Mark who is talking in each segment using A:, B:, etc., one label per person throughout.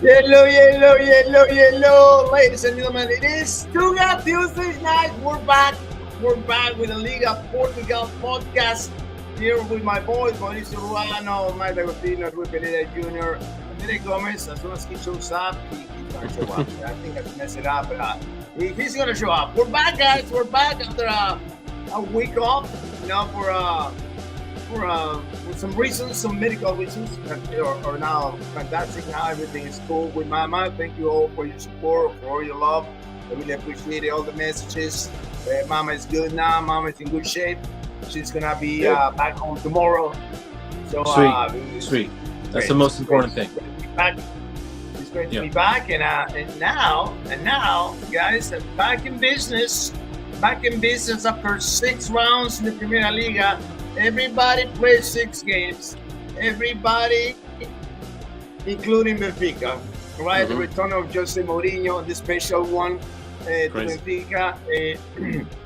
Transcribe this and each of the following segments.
A: Yellow. Ladies and gentlemen, it is Tuga Tuesday night. We're back. We're back with the Liga Portugal podcast. Here with my boys, Mauricio Ruano, Mike Agostino, Rui Pereira Jr., and Derek Gomez. As soon as he shows up, he's going to show up. I think I messed it up, but he's going to show up. We're back, guys. We're back after a week off, for some reasons, some medical reasons, are now fantastic. Now everything is cool with Mama. Thank you all for your support, for all your love. I really appreciate it, all the messages. Mama is good now. Mama is in good shape. She's gonna be back home tomorrow. So
B: sweet. That's the most important thing.
A: It's great to be back, and now, guys, back in business. Back in business after 6 rounds in the Primera Liga. Everybody plays 6 games. Everybody, including Benfica, right? The return of Jose Mourinho, the special one to Benfica.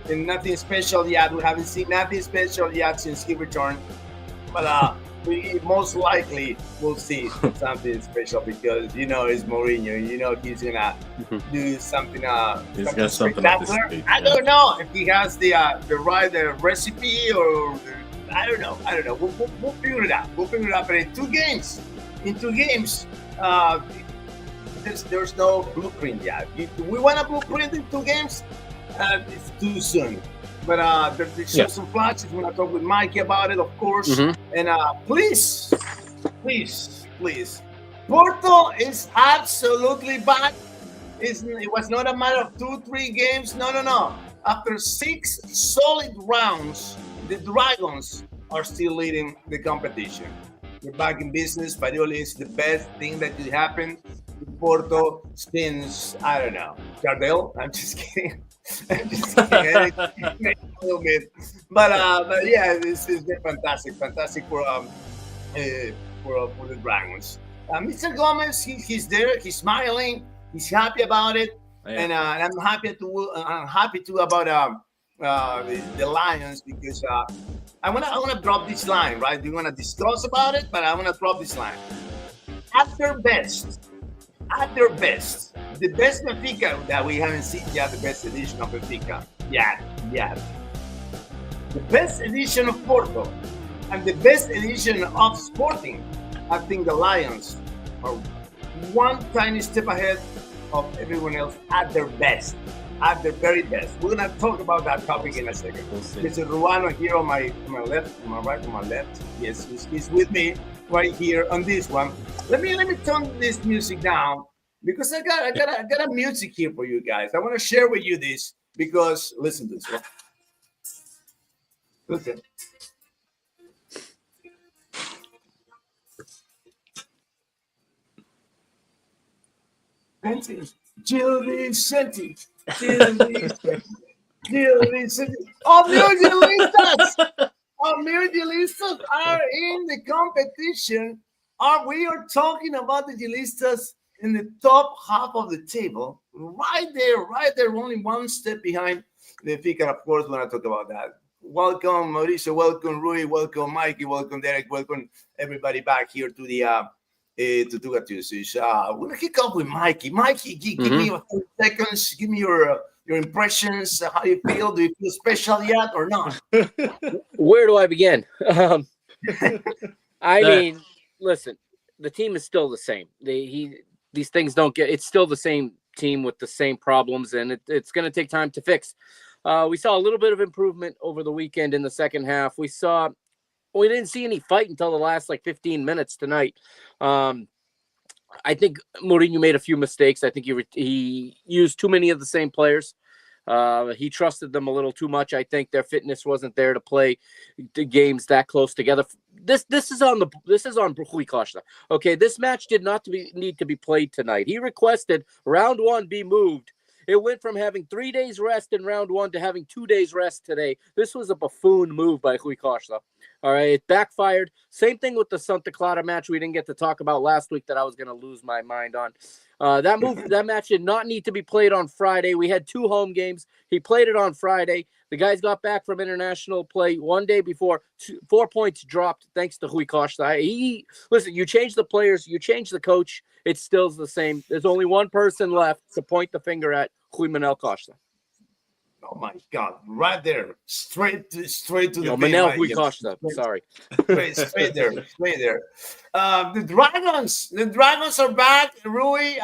A: And nothing special yet. We haven't seen nothing special yet since he returned. But we most likely will see something special because, it's Mourinho. He's going to do something spectacular. I don't know if he has the right recipe or... I don't know. We'll figure it out. But in 2 games, there's no blueprint yet. Do we want a blueprint in 2 games? It's too soon. But there's some flashes. We're going to talk with Mikey about it, of course. And please. Porto is absolutely back. It was not a matter of 2-3 games. No. After 6 solid rounds, the Dragons are still leading the competition. We're back in business. Parioli is the best thing that could happen to Porto since, I don't know, Jardel. I'm just kidding. A little bit. But yeah, this is fantastic for the Dragons. Mr. Gomez, he's there. He's smiling. He's happy about it, and I'm happy too about the Lions because I wanna drop this line, right? We wanna discuss about it, but I wanna drop this line. At their best, the best Benfica that we haven't seen yet, the best edition of Benfica, the best edition of Porto, and the best edition of Sporting. I think the Lions are one tiny step ahead of everyone else at their best. At the very best. We're gonna talk about that topic in a second. Mr. Ruano here on my left, on my right, on my left. Yes, he's with me right here on this one. Let me turn this music down because I got a music here for you guys. I want to share with you this because listen to this one. Listen. Gil Vicente. Our Gilistas are in the competition. We are talking about the Gilistas in the top half of the table, right there, only one step behind the Benfica. Of course, we're going to talk about that. Welcome, Mauricio. Welcome, Rui. Welcome, Mikey. Welcome, Derek. Welcome, everybody back here to the to Tuga Tuesdays. We're going to kick off with Mikey. Mikey, give me 30 seconds. Give me your impressions. How you feel? Do you feel special yet or not?
C: Where do I begin? I mean, listen, the team is still the same. These things don't get. It's still the same team with the same problems, and it's going to take time to fix. We saw a little bit of improvement over the weekend in the second half. We didn't see any fight until the last 15 minutes tonight. I think Mourinho made a few mistakes. I think he used too many of the same players. He trusted them a little too much. I think their fitness wasn't there to play the games that close together. This is on Rui Costa. Okay, this match did not need to be played tonight. He requested round 1 be moved. It went from having 3 days rest in round 1 to having 2 days rest today. This was a buffoon move by Rui Costa. All right, it backfired. Same thing with the Santa Clara match we didn't get to talk about last week that I was going to lose my mind on. That match did not need to be played on Friday. We had 2 home games. He played it on Friday. The guys got back from international play one day before. 4 points dropped thanks to Rui Costa. Listen, you change the players, you change the coach, It's still the same. There's only one person left to point the finger at, Rui Manel Costa.
A: Oh my God! Right there, straight to the
C: Manel
A: vein,
C: Rui
A: right?
C: Costa. Sorry.
A: Straight there, straight there. The Dragons are back, Rui.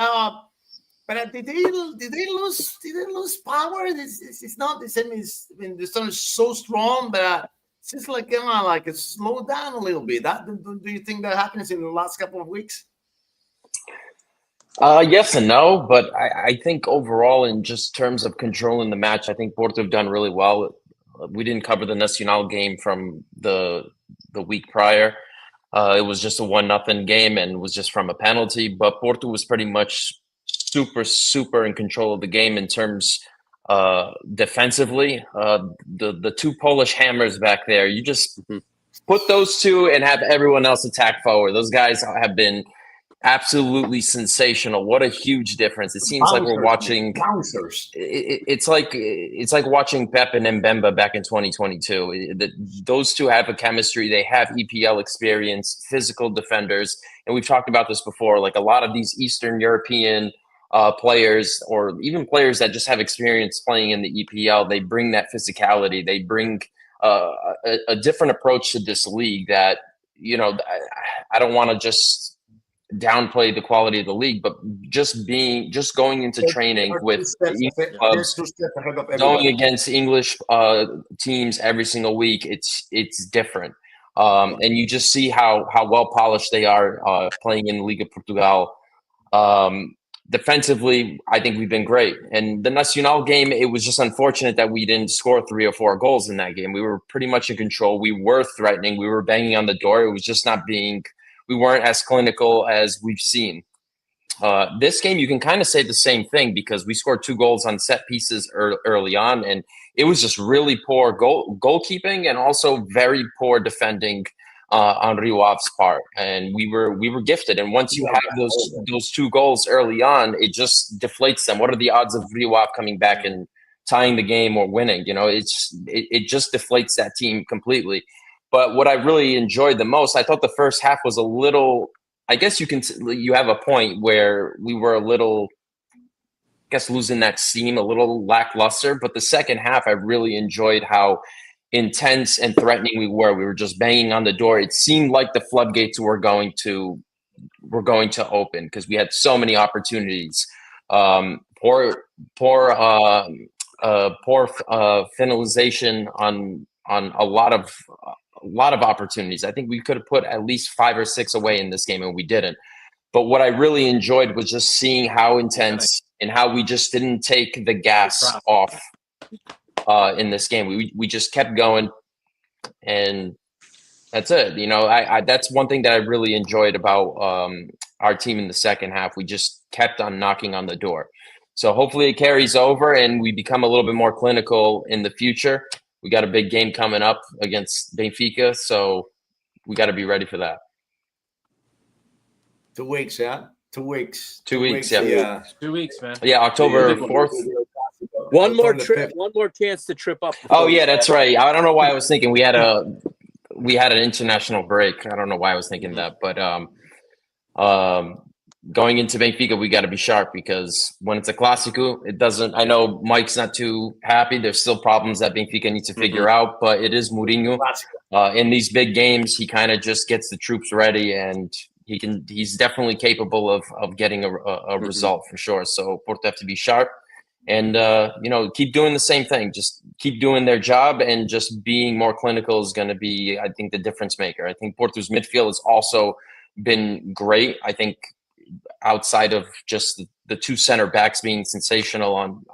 A: But did they lose? Did they lose power? It's not the same. I mean, the sun is so strong, but it's just like like it slowed down a little bit. Do you think that happens in the last couple of weeks?
D: Yes and no, but I think overall, in just terms of controlling the match, I think Porto have done really well. We didn't cover the Nacional game from the week prior. It was just a 1-0 game and was just from a penalty. But Porto was pretty much super in control of the game in terms defensively. The two Polish hammers back there, you just put those two and have everyone else attack forward. Those guys have been absolutely sensational. What a huge difference. It seems like we're watching
A: bouncers.
D: It's like watching Pep and Mbemba back in 2022. Those two have a chemistry. They have EPL experience, physical defenders, and we've talked about this before. Like a lot of these Eastern European players, or even players that just have experience playing in the EPL, they bring that physicality. They bring a different approach to this league that, I don't want to just downplay the quality of the league, but just going into training with clubs, going against English teams every single week, it's different. And you just see how well polished they are playing in Liga Portugal. Defensively, I think we've been great. And the Nacional game, it was just unfortunate that we didn't score 3 or 4 goals in that game. We were pretty much in control. We were threatening. We were banging on the door. It was just not being. We weren't as clinical as we've seen. This game, you can kind of say the same thing because we scored 2 goals on set pieces early on, and it was just really poor goalkeeping and also very poor defending on Riov's part. And we were gifted. And once you have those 2 goals early on, it just deflates them. What are the odds of Riov coming back and tying the game or winning? It just deflates that team completely. But what I really enjoyed the most, I thought the first half was a little, I guess you have a point where we were a little, I guess, losing that steam, a little lackluster. But the second half, I really enjoyed how intense and threatening we were. We were just banging on the door. It seemed like the floodgates were going to open because we had so many opportunities. Poor finalization on a lot of opportunities. I think we could have put at least 5 or 6 away in this game, and we didn't. But what I really enjoyed was just seeing how intense and how we just didn't take the gas off in this game. We just kept going, and that's it. That's one thing that I really enjoyed about our team in the second half. We just kept on knocking on the door. So hopefully it carries over and we become a little bit more clinical in the future. We got a big game coming up against Benfica, so we got to be ready for that.
A: 2 weeks, yeah? 2 weeks.
D: 2 weeks, yeah.
A: Yeah.
B: 2 weeks, man.
D: Yeah, October 4th.
C: One more chance to trip up.
D: Oh, yeah, that's right. I don't know why I was thinking we had an international break. I don't know why I was thinking that, but going into Benfica, we got to be sharp because when it's a Clásico, it doesn't. I know Mike's not too happy. There's still problems that Benfica needs to figure out, but it is Mourinho. In these big games, he kind of just gets the troops ready, and he's definitely capable of getting a result for sure. So Porto have to be sharp and keep doing the same thing. Just keep doing their job, and just being more clinical is going to be, I think, the difference maker. I think Porto's midfield has also been great. I think outside of just the 2 center backs being sensational on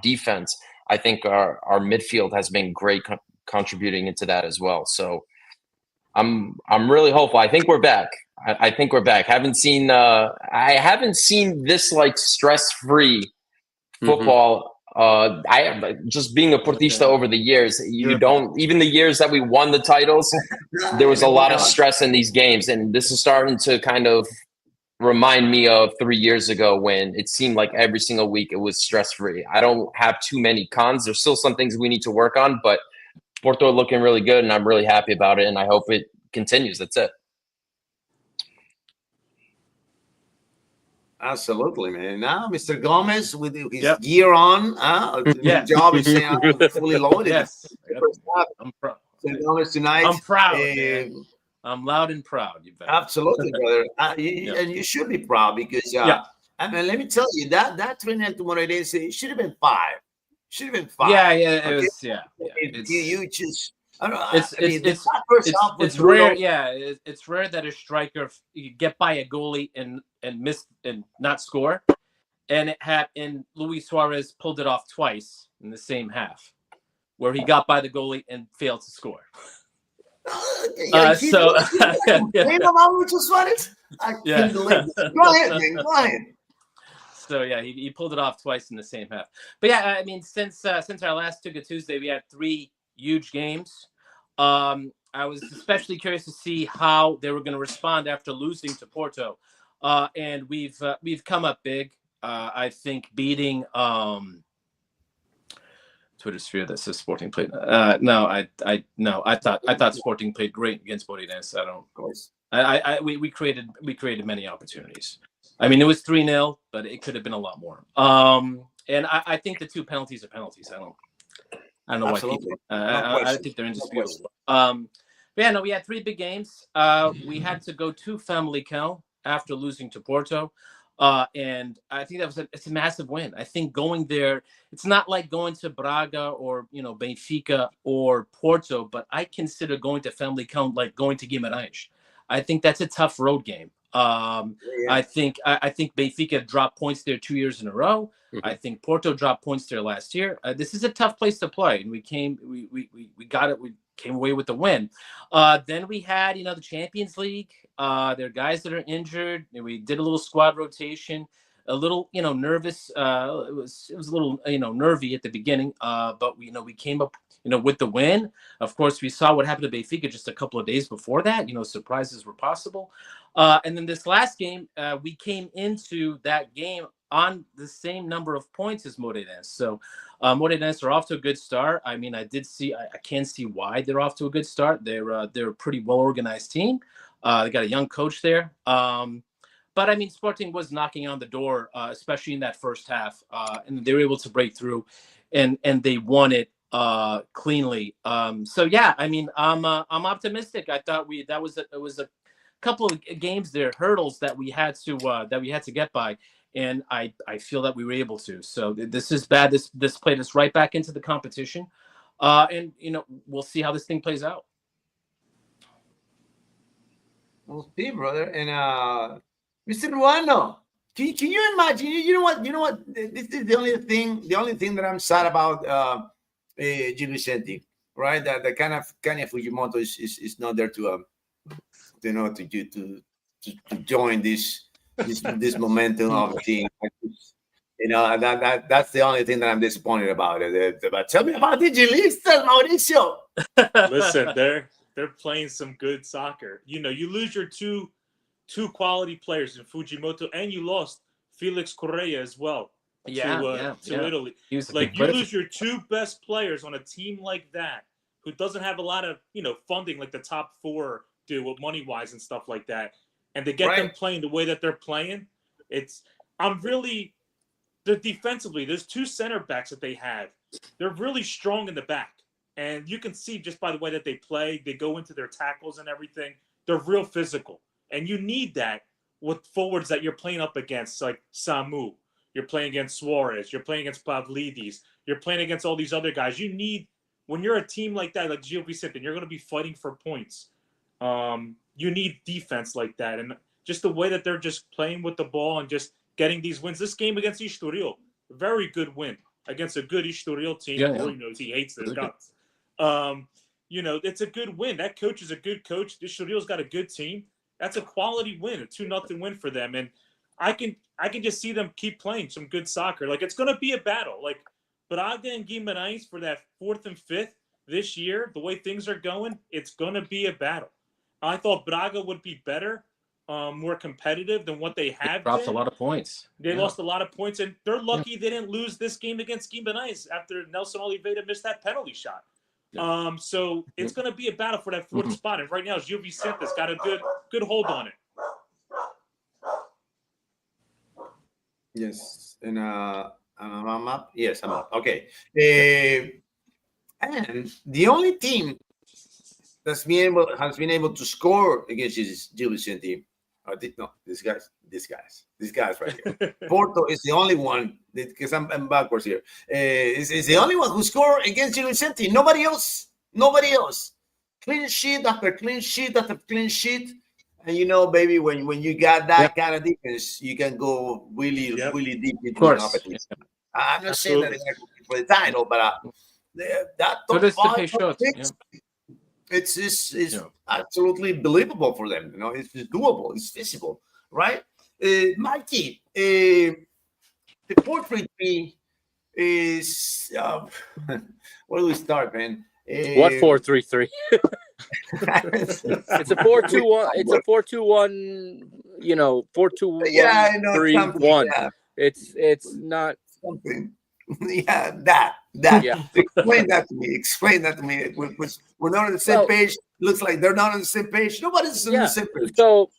D: defense, I think our midfield has been great contributing into that as well. So I'm really hopeful. I think we're back. I think we're back. I haven't seen this like stress-free football. I just being a Portista over the years, even the years that we won the titles, there was a lot of stress in these games, and this is starting to kind of remind me of 3 years ago when it seemed like every single week it was stress-free. I don't have too many cons. There's still some things we need to work on, but Porto are looking really good, and I'm really happy about it, and I hope it continues. That's it.
A: Absolutely, man. Now, Mr. Gomez with his gear on,
B: Yeah.
A: job is fully loaded.
B: Yes. I'm proud.
A: Mr. Gomez tonight.
B: I'm proud, man. I'm loud and proud. You bet.
A: Absolutely, brother. And you should be proud because, I mean, let me tell you, that 3-0 to Moreirense, it should have been 5. Should have been 5.
B: Yeah, it was,
A: You just, I don't know.
B: It's rare. Yeah, it's rare that a striker you get by a goalie and miss and not score, and Luis Suarez pulled it off twice in the same half, where he got by the goalie and failed to score.
A: Suarez? I can't believe it. Go ahead, man. Go ahead.
B: So yeah, he pulled it off twice in the same half. But yeah, I mean, since our last Tuga Tuesday, we had 3 huge games. I was especially curious to see how they were going to respond after losing to Porto, and we've come up big. I think beating Twitter sphere that says Sporting played. No, I thought Sporting played great against Moreirense. Of course. We created many opportunities. I mean, it was 3-0, but it could have been a lot more. And I think the 2 penalties are penalties. I don't know
A: Absolutely.
B: why people. I think they're indisputable. We had 3 big games. We had to go to Famalicão after losing to Porto, and I think it's a massive win. I think going there, it's not like going to Braga or Benfica or Porto, but I consider going to Famalicão like going to Guimarães. I think that's a tough road game. I think Benfica dropped points there 2 years in a row. Mm-hmm. I think Porto dropped points there last year. This is a tough place to play, and we got it. We came away with the win. Then we had the Champions League. There are guys that are injured. We did a little squad rotation. A little nervous. It was a little nervy at the beginning. But we came up with the win. Of course, we saw what happened to Benfica just a couple of days before that. Surprises were possible. And then this last game, we came into that game on the same number of points as Moreirense. So Moreirense are off to a good start. I mean, I can see why they're off to a good start. They're a pretty well-organized team. They got a young coach there. But I mean, Sporting was knocking on the door, especially in that first half, and they were able to break through, and they won it cleanly. So yeah, I mean, I'm optimistic. I thought it was a couple of games there, hurdles that we had to get by, and I feel that we were able to. So this is bad. This played us right back into the competition, and we'll see how this thing plays out.
A: We'll see, brother. And Mr. Ruano, can you imagine? You know what? This is the only thing that I'm sad about Gil Vicente, right? That the kind of Fujimoto is not there to join this momentum of the team. That's the only thing that I'm disappointed about. But tell me about the Gilistas, Mauricio.
E: Listen, they're playing some good soccer. You lose your two quality players in Fujimoto, and you lost Felix Correa as well to Italy. You lose your 2 best players on a team like that, who doesn't have a lot of funding like the top 4 do with money wise and stuff like that, and they get them playing the way that they're playing. They're defensively. There's 2 center backs that they have. They're really strong in the back. And you can see just by the way that they play, they go into their tackles and everything. They're real physical. And you need that with forwards that you're playing up against, like Samu. You're playing against Suarez. You're playing against Pavlidis. You're playing against all these other guys. You need, when you're a team like that, like Gil Vicente, and you're going to be fighting for points, you need defense like that. And just the way that they're just playing with the ball and just getting these wins. This game against Estoril, very good win against a good Estoril team. He knows he hates their guts. It's a good win. That coach is a good coach. Estoril's got a good team. That's a quality win, a 2-0 win for them. And I can just see them keep playing some good soccer. Like, it's going to be a battle. Like, Braga and Guimarães for that 4th and 5th this year, the way things are going, it's going to be a battle. I thought Braga would be better, more competitive than what they have
B: dropped a lot of points.
E: They lost a lot of points, and they're lucky they didn't lose this game against Guimarães after Nelson Oliveira missed that penalty shot. So it's going to be a battle for that 4th spot, and right now Gil Vicente's got a good hold on it.
A: Yes, and I'm up. Yes, I'm up. Okay, and the only team has been able to score against Gil Vicente. No, these guys right here. Porto is the only one because I'm backwards here. Is the only one who scored against Gil Vicente. Nobody else. Nobody else. Clean sheet after clean sheet after clean sheet. And you know, baby, when you got that kind of defense, you can go really deep
B: Of
A: into the
B: course.
A: competition. I'm not saying that
E: Absolutely.
A: they're going to for the title, but that
B: So
A: top
B: does the
A: 5, top
B: Peixoto.
A: 6, it's
B: Yeah.
A: absolutely believable for them. You know, it's doable, it's feasible, right? Mikey, the 4-3-3 is where do we start, man?
C: What 4-3-3? It's a 4-2-1. It's a 4-2-1. 4-2-1.
A: Yeah, I know
C: 3-1.
A: Yeah,
C: It's not
A: something. Yeah, that.
C: Yeah.
A: Explain that to me. Explain that to me. We're not on the same page. Looks like they're not on the same page. Nobody's on the same page.
C: So,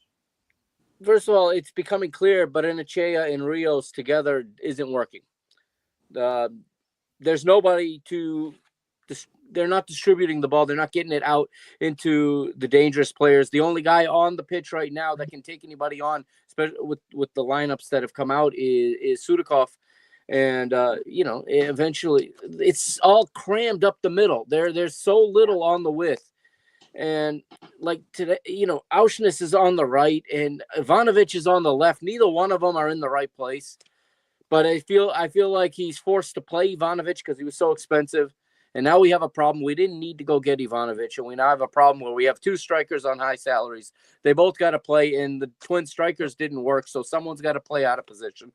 C: first of all, it's becoming clear, but Barrenechea and Rios together isn't working. There's nobody to. They're not distributing the ball. They're not getting it out into the dangerous players. The only guy on the pitch right now that can take anybody on, especially with the lineups that have come out, is Sudakov. And eventually it's all crammed up the middle. There's so little on the width. And like today, Auschwitz is on the right and Ivanovic is on the left. Neither one of them are in the right place. But I feel like he's forced to play Ivanovic because he was so expensive. And now we have a problem. We didn't need to go get Ivanovic. And we now have a problem where we have two strikers on high salaries. They both got to play, and the twin strikers didn't work. So someone's got to play out of position.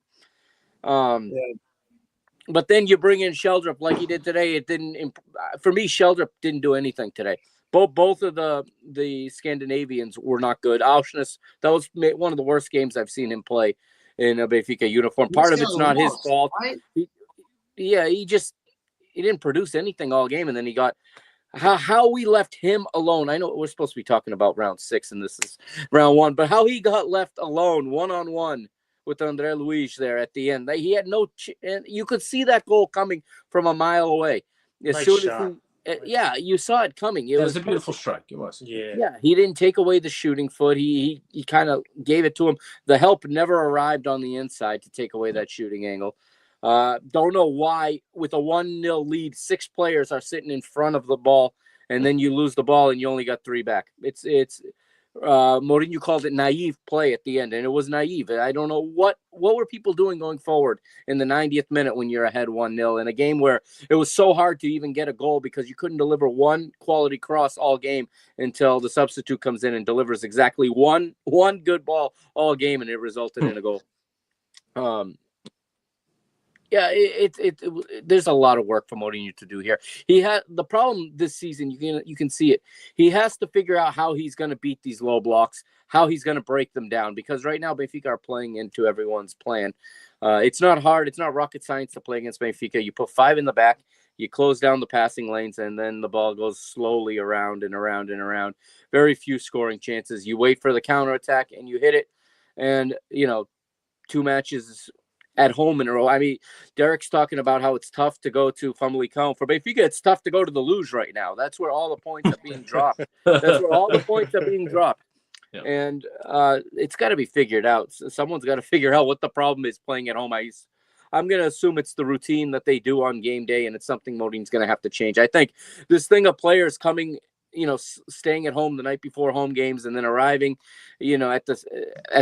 C: But then you bring in Sheldrup like he did today. It didn't. For me, Sheldrup didn't do anything today. Both of the Scandinavians were not good. Auschwitz, that was one of the worst games I've seen him play in a Benfica uniform. Part of it's not his fault. Right? He didn't produce anything all game, and then he got how we left him alone. I know we're supposed to be talking about round 6, and this is round 1, but how he got left alone 1-on-1 with Andre Luis there at the end. He had no, and you could see that goal coming from a mile away. As soon as you saw it coming.
B: It was a beautiful strike. It was.
C: Yeah. He didn't take away the shooting foot. He kind of gave it to him. The help never arrived on the inside to take away that shooting angle. Don't know why with a 1-0 lead, 6 players are sitting in front of the ball, and then you lose the ball and you only got 3 back. It's Mourinho called it naive play at the end, and it was naive. I don't know what were people doing going forward in the 90th minute when you're ahead 1-0 in a game where it was so hard to even get a goal because you couldn't deliver one quality cross all game until the substitute comes in and delivers exactly one good ball all game, and it resulted in a goal. There's a lot of work for Mourinho to do here. He had the problem this season. You can see it. He has to figure out how he's going to beat these low blocks, how he's going to break them down. Because right now Benfica are playing into everyone's plan. It's not hard. It's not rocket science to play against Benfica. You put 5 in the back, you close down the passing lanes, and then the ball goes slowly around and around and around. Very few scoring chances. You wait for the counterattack and you hit it. And 2 matches at home in a row. I mean, Derek's talking about how it's tough to go to Famalicão. For Benfica, it's tough to go to the Luge right now. That's where all the points are being dropped. Yeah. And it's got to be figured out. Someone's got to figure out what the problem is playing at home. I'm going to assume it's the routine that they do on game day, and it's something Mourinho's going to have to change. I think this thing of players coming, staying at home the night before home games and then arriving, at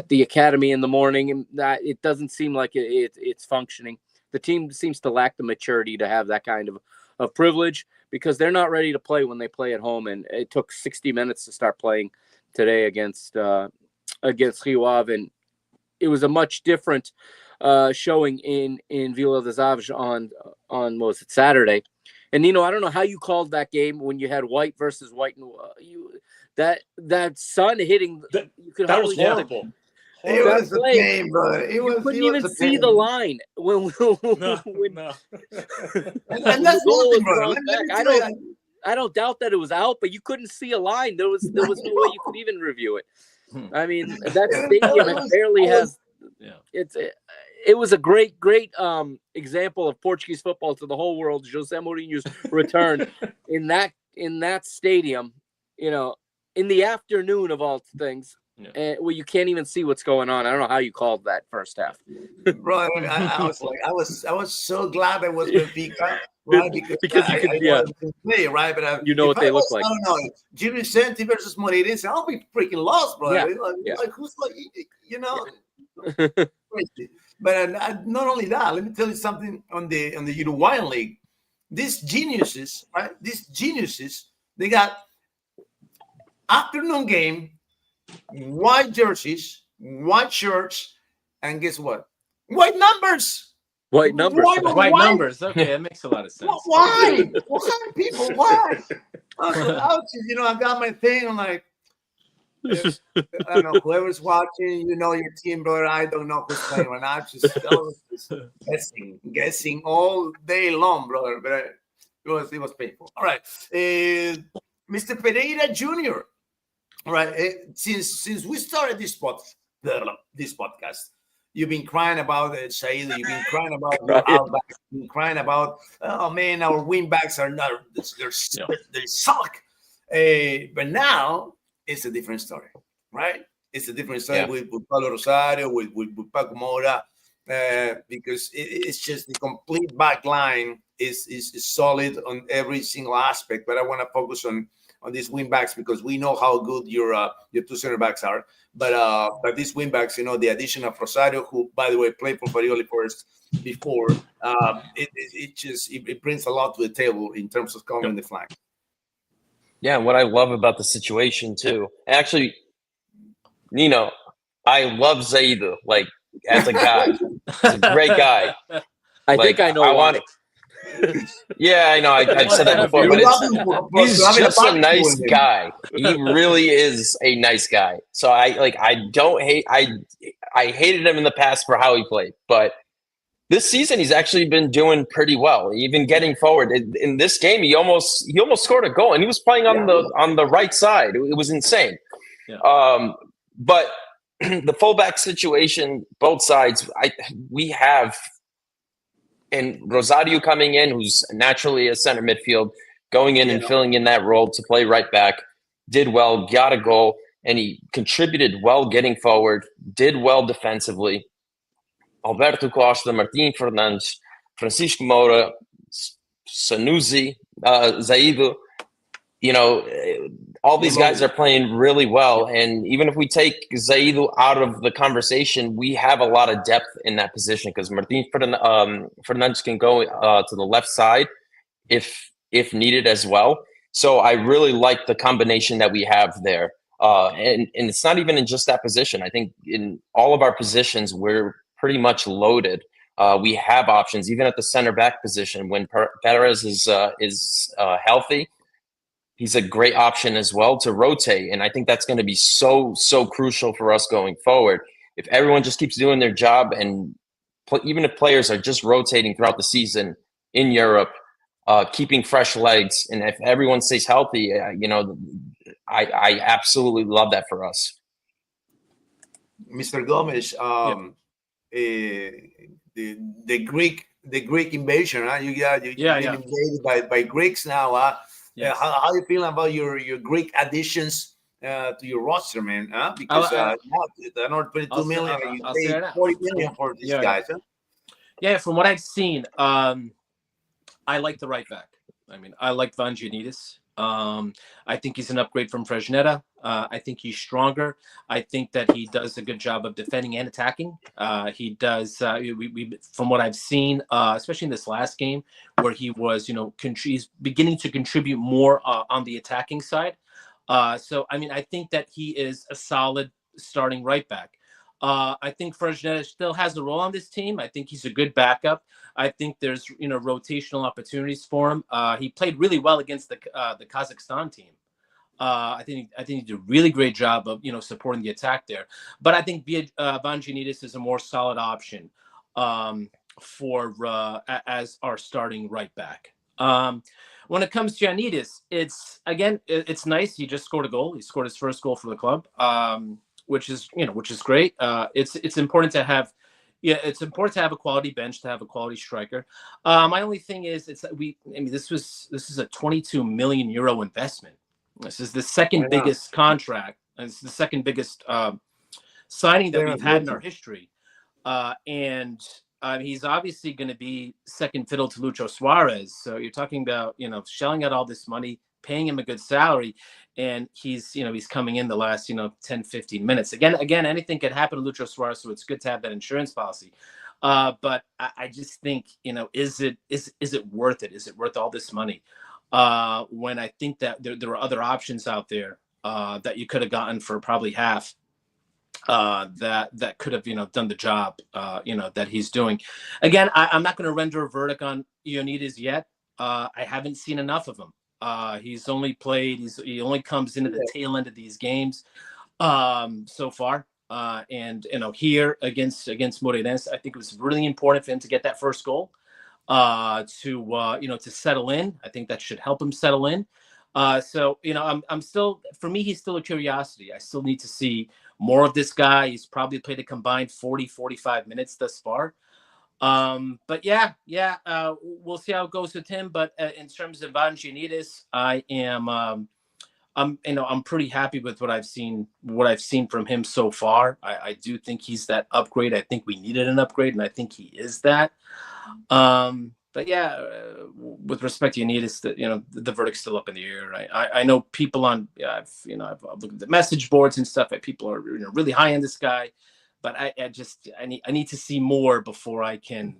C: the academy in the morning, and that it doesn't seem like it's functioning. The team seems to lack the maturity to have that kind of privilege because they're not ready to play when they play at home. And it took 60 minutes to start playing today against Rio Ave, and it was a much different showing in Vila das Aves on what was it, Saturday. And I don't know how you called that game when you had white versus white. That sun hitting.
E: That was horrible.
A: It was a game, but
C: you couldn't even see the line when
E: No.
A: and that's nothing, bro.
C: I don't doubt that it was out, but you couldn't see a line. There was no way you could even review it. I mean, that stadium barely has.
B: Yeah.
C: it was a great example of Portuguese football to the whole world. Jose Mourinho's return in that stadium, in the afternoon of all things, where you can't even see what's going on. I don't know how you called that first half.
A: Bro, I was so glad I was Benfica, right?
C: Because you could,
A: I can play, right? But
C: what they look like.
A: I don't know, Jimmy Santi versus Moreirense, I'll be freaking lost, bro. Like who's crazy. But not only that, let me tell you something on the Uruguayan league. These geniuses, right? They got afternoon game, white jerseys, white shirts, and guess what? White numbers.
C: White numbers.
B: White numbers. Okay, that makes a lot of sense.
A: Why? Why, people? Why? I got my thing. I'm like, I don't know, whoever's watching, your team, brother. I don't know who's playing right now. I was just guessing all day long, brother. But it was painful. All right, Mr. Pereira Jr. All right, since we started this podcast, you've been crying about Said. You've been crying about your outbacks. You've been crying about, oh man, our wingbacks are not. They suck. But now it's a different story, right? It's a different story with Paulo Rosario, with Paco Mora, because it's just the complete back line is solid on every single aspect. But I want to focus on these wing backs because we know how good your two center backs are. But these wing backs, the addition of Rosario, who by the way played for Farioli first before, it brings a lot to the table in terms of covering the flank.
D: Yeah, what I love about the situation too, actually, Nino, I love Zaidu, like as a guy. He's a great guy.
C: I think I know why.
D: Yeah, I know. I've said that before, but he's just a nice guy. He really is a nice guy. So I hated him in the past for how he played, but this season he's actually been doing pretty well, even getting forward. In this game, he almost scored a goal, and he was playing on the right side. It was insane. Yeah. But the fullback situation, both sides, we have. And Rosario coming in, who's naturally a center midfield, going in and filling in that role to play right back, did well, got a goal, and he contributed well getting forward, did well defensively. Alberto Costa, Martin Fernandes, Francisco Moura, Sanusi, Zaidu, all these guys are playing really well. And even if we take Zaidu out of the conversation, we have a lot of depth in that position because Martin Fernandes can go to the left side if needed as well. So I really like the combination that we have there. And it's not even in just that position. I think in all of our positions, we're pretty much loaded. We have options, even at the center back position. When Perez is healthy, he's a great option as well to rotate. And I think that's going to be so crucial for us going forward. If everyone just keeps doing their job and even if players are just rotating throughout the season in Europe, keeping fresh legs, and if everyone stays healthy, I absolutely love that for us.
A: Mr. Gomez, the Greek invasion, huh? You invaded by Greeks now. Yes. How you feeling about your Greek additions to your roster, man? Huh? Because another 22 million, you pay 40 million for these guys. Huh?
B: Yeah, from what I've seen, I like the right back. I mean, I like Vangianidis. I think he's an upgrade from Fresneda. I think he's stronger. I think that he does a good job of defending and attacking. He does. From what I've seen, especially in this last game, where he was, he's beginning to contribute more on the attacking side. So, I mean, I think that he is a solid starting right back. I think Fresneda still has a role on this team. I think he's a good backup. I think there's rotational opportunities for him. He played really well against the Kazakhstan team. I think he did a really great job of supporting the attack there. But I think Vangianidis is a more solid option for as our starting right back. When it comes to Giannidis, it's nice. He just scored a goal. He scored his first goal for the club. Which is great. It's important to have, Yeah, it's important to have a quality bench, to have a quality striker. My only thing is, this is a 22 million euro investment. This is the second biggest contract. It's the second biggest signing that we've had in our history. And he's obviously going to be second fiddle to Lucho Suarez. So you're talking about, shelling out all this money, paying him a good salary, and he's coming in the last 10 15 minutes. Again, anything could happen to Lucho Suarez, so it's good to have that insurance policy. But I just think, is it worth it? Is it worth all this money? When I think that there are other options out there that you could have gotten for probably half. That could have done the job that he's doing. Again, I'm not going to render a verdict on Ioannidis yet. I haven't seen enough of him. He's only played. He only comes into the tail end of these games so far. And here against Moreirense, I think it was really important for him to get that first goal to settle in. I think that should help him settle in. So I'm still, for me, he's still a curiosity. I still need to see more of this guy. He's probably played a combined 45 minutes thus far. But we'll see how it goes with him. But in terms of Ivan Giannidis, I'm pretty happy with what I've seen from him so far. I do think he's that upgrade. I think we needed an upgrade, and I think he is that. But with respect to Ioannidis, the verdict's still up in the air. I know people on, I've looked at the message boards and stuff. People are really high on this guy, but I need to see more before I can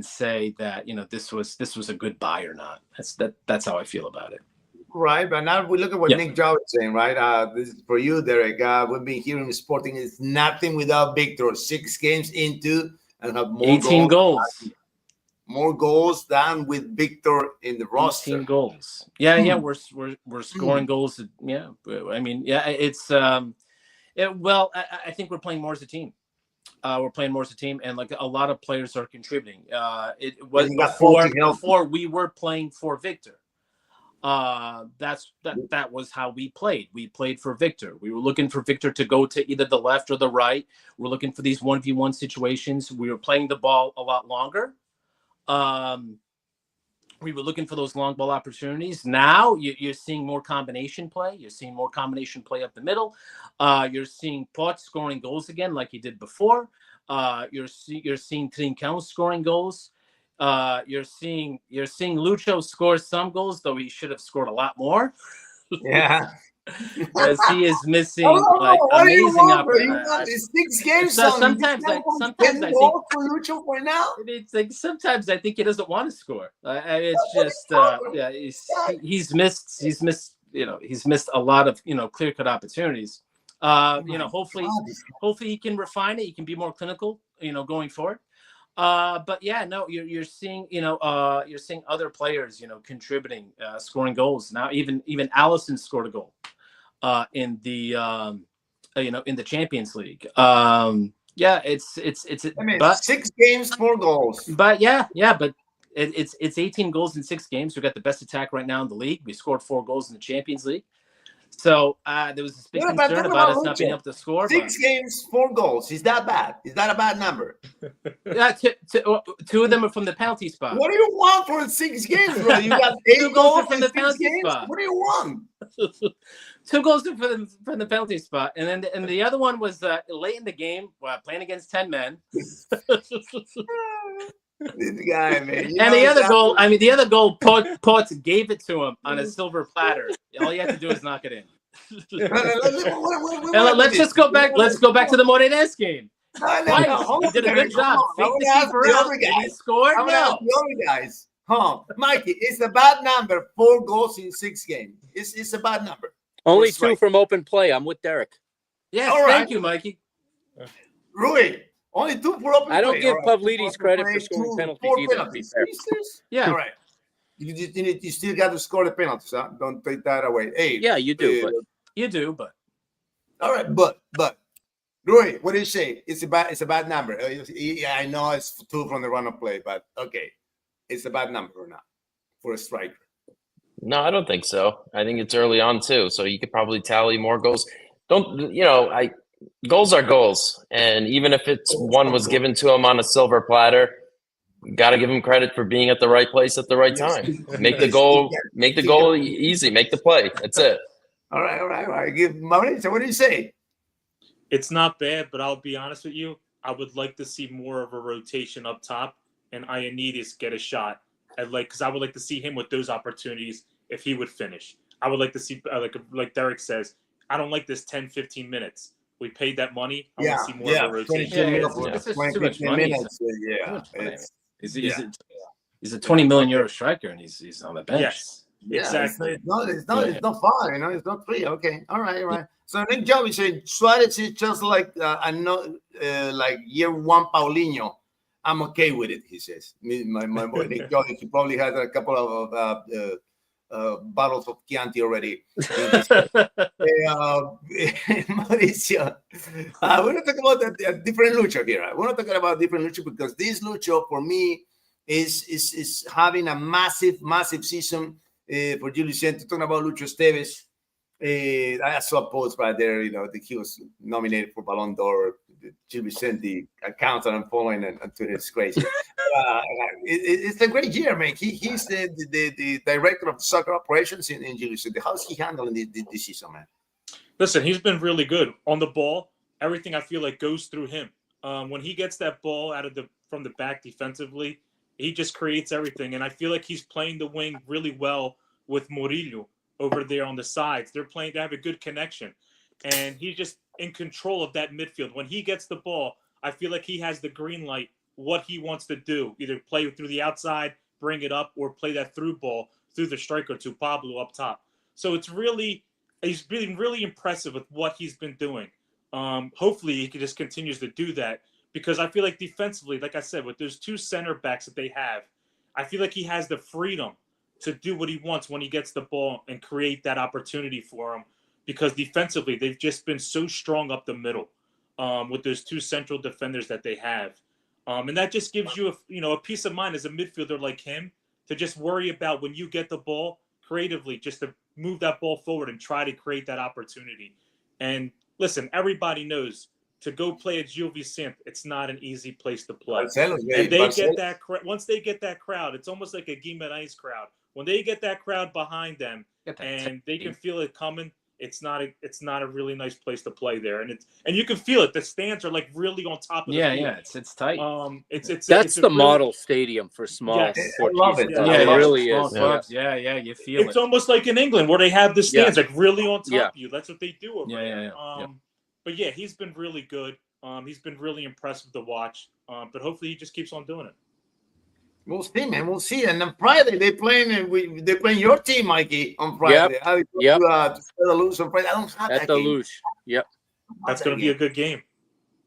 B: say that this was a good buy or not. That's how I feel about it.
A: Right, but now we look at what Nick Jow is saying, right? This is for you, Derek. We've been hearing Sporting is nothing without Victor. 6 games into and have more
B: 18 goals.
A: More goals than with Victor in the roster.
B: 18 goals. Yeah, we're scoring goals. Yeah, I mean, it's I think we're playing more as a team. We're playing more as a team, and like a lot of players are contributing. It was before we were playing for Victor. That was how we played. We played for Victor. We were looking for Victor to go to either the left or the right. We're looking for these 1v1 situations. We were playing the ball a lot longer. We were looking for those long ball opportunities. Now you're seeing more combination play. You're seeing more combination play up the middle. You're seeing Pot scoring goals again like he did before. You're seeing Trincão scoring goals. You're seeing Lucho score some goals, though he should have scored a lot more.
A: Yeah.
B: As he is missing amazing
A: opportunities. 6 games.
B: Sometimes I think
A: for Lucho for now.
B: It's like sometimes I think he doesn't want to score. It's just he's missed a lot of clear-cut opportunities. Hopefully he can refine it. He can be more clinical, going forward. But you're seeing other players contributing, scoring goals. Now even Allison scored a goal in the in the Champions League. It's
A: 6 games, 4 goals.
B: But but it's 18 goals in 6 games. We've got the best attack right now in the league. We scored 4 goals in the Champions League. So there was this big concern about us not being able to score.
A: 6 games, 4 goals. Is that bad? Is that a bad number?
B: Two of them are from the penalty spot.
A: What do you want for 6 games, bro? You got 8 goals from the penalty spot. What do you want?
B: 2 goals from the penalty spot, and the other one was late in the game, playing against 10 men.
A: This guy, man.
B: And the other goal, Potts gave it to him on a silver platter. All you have to do is knock it in. Let's just go back. Let's go back to the Moreirense game.
A: No.
B: He did a good job. He scored. No.
A: The other guys. Mikey, it's a bad number. 4 goals in 6 games. It's a bad number.
C: Only 2 from open play. I'm with Derek.
B: Yes, thank you, Mikey.
A: Rui. Only 2 for open play.
C: I don't give Pavlidis credit for scoring penalties either.
B: Yeah.
A: All right. You still got to score the penalties, huh? Don't take that away. Hey.
C: Yeah, you do.
B: But
A: all right, but Rui, what do you say? It's a bad number. I know it's 2 from the run of play, but okay, it's a bad number or not for a striker?
D: No, I don't think so. I think it's early on too, so you could probably tally more goals. goals are goals, and even if it's one was given to him on a silver platter, got to give him credit for being at the right place at the right time. Make the goal easy. Make the play. That's it.
A: All right. Give Mauricio, what do you say?
E: It's not bad, but I'll be honest with you. I would like to see more of a rotation up top, and Ioannidis get a shot. Because I would like to see him with those opportunities if he would finish. I would like to see, like Derek says, I don't like this 10, 15 minutes. We paid that money. I want to see more of a rotation.
B: It's just too much money.
A: Yeah.
B: He's a 20 million euro striker, and he's on the bench.
E: Yes, exactly.
A: It's not far. It's not free. Okay, all right. So Nick Jovi said Suarez is just like like year one Paulinho. I'm okay with it, he says. My boy Nick Jovi, he probably has a couple of bottles of Chianti already. Mauricio, I want to talk about a different lucha here. I want to talk about different lucha because this lucha for me is having a massive season for Gil Vicente. Talking about Lucho Esteves. I saw a post right there, that he was nominated for Ballon d'Or. Gil Vicente accounts that I'm following and Twitter. It's crazy. It's a great year, man. He's the director of soccer operations in Gil Vicente. How's he handling this season, man?
E: Listen, he's been really good on the ball. Everything I feel like goes through him. When he gets that ball from the back defensively, he just creates everything. And I feel like he's playing the wing really well with Murillo over there on the sides. They have a good connection. And he's just in control of that midfield. When he gets the ball, I feel like he has the green light, what he wants to do. Either play through the outside, bring it up, or play that through ball through the striker to Pablo up top. So he's been really impressive with what he's been doing. Hopefully he just continues to do that. Because I feel like defensively, like I said, with those two center backs that they have, I feel like he has the freedom to do what he wants when he gets the ball and create that opportunity for him. Because defensively, they've just been so strong up the middle with those two central defenders that they have. And that just gives you a peace of mind as a midfielder like him to just worry about when you get the ball creatively, just to move that ball forward and try to create that opportunity. And listen, everybody knows to go play at Gil Vicente, it's not an easy place to play. And they get that once they get that crowd, it's almost like a Guimarães crowd. When they get that crowd behind them and they can feel it coming, it's not a really nice place to play there. And you can feel it. The stands are like really on top of the field.
B: Yeah, it's tight.
C: That's the model stadium for small.
A: Yes, I love it.
C: Yeah, it really is.
B: Yeah, you feel it.
E: It's almost like in England where they have the stands like really on top of you. That's what they do over there. But yeah, he's been really good. He's been really impressive to watch. But hopefully he just keeps on doing it.
A: We'll see, man. We'll see. And on Friday they're playing your team, Mikey, on Friday.
C: Yep.
A: To the Luge on Friday. I don't have that game.
C: Luge. Yep.
E: That's going to be a good game.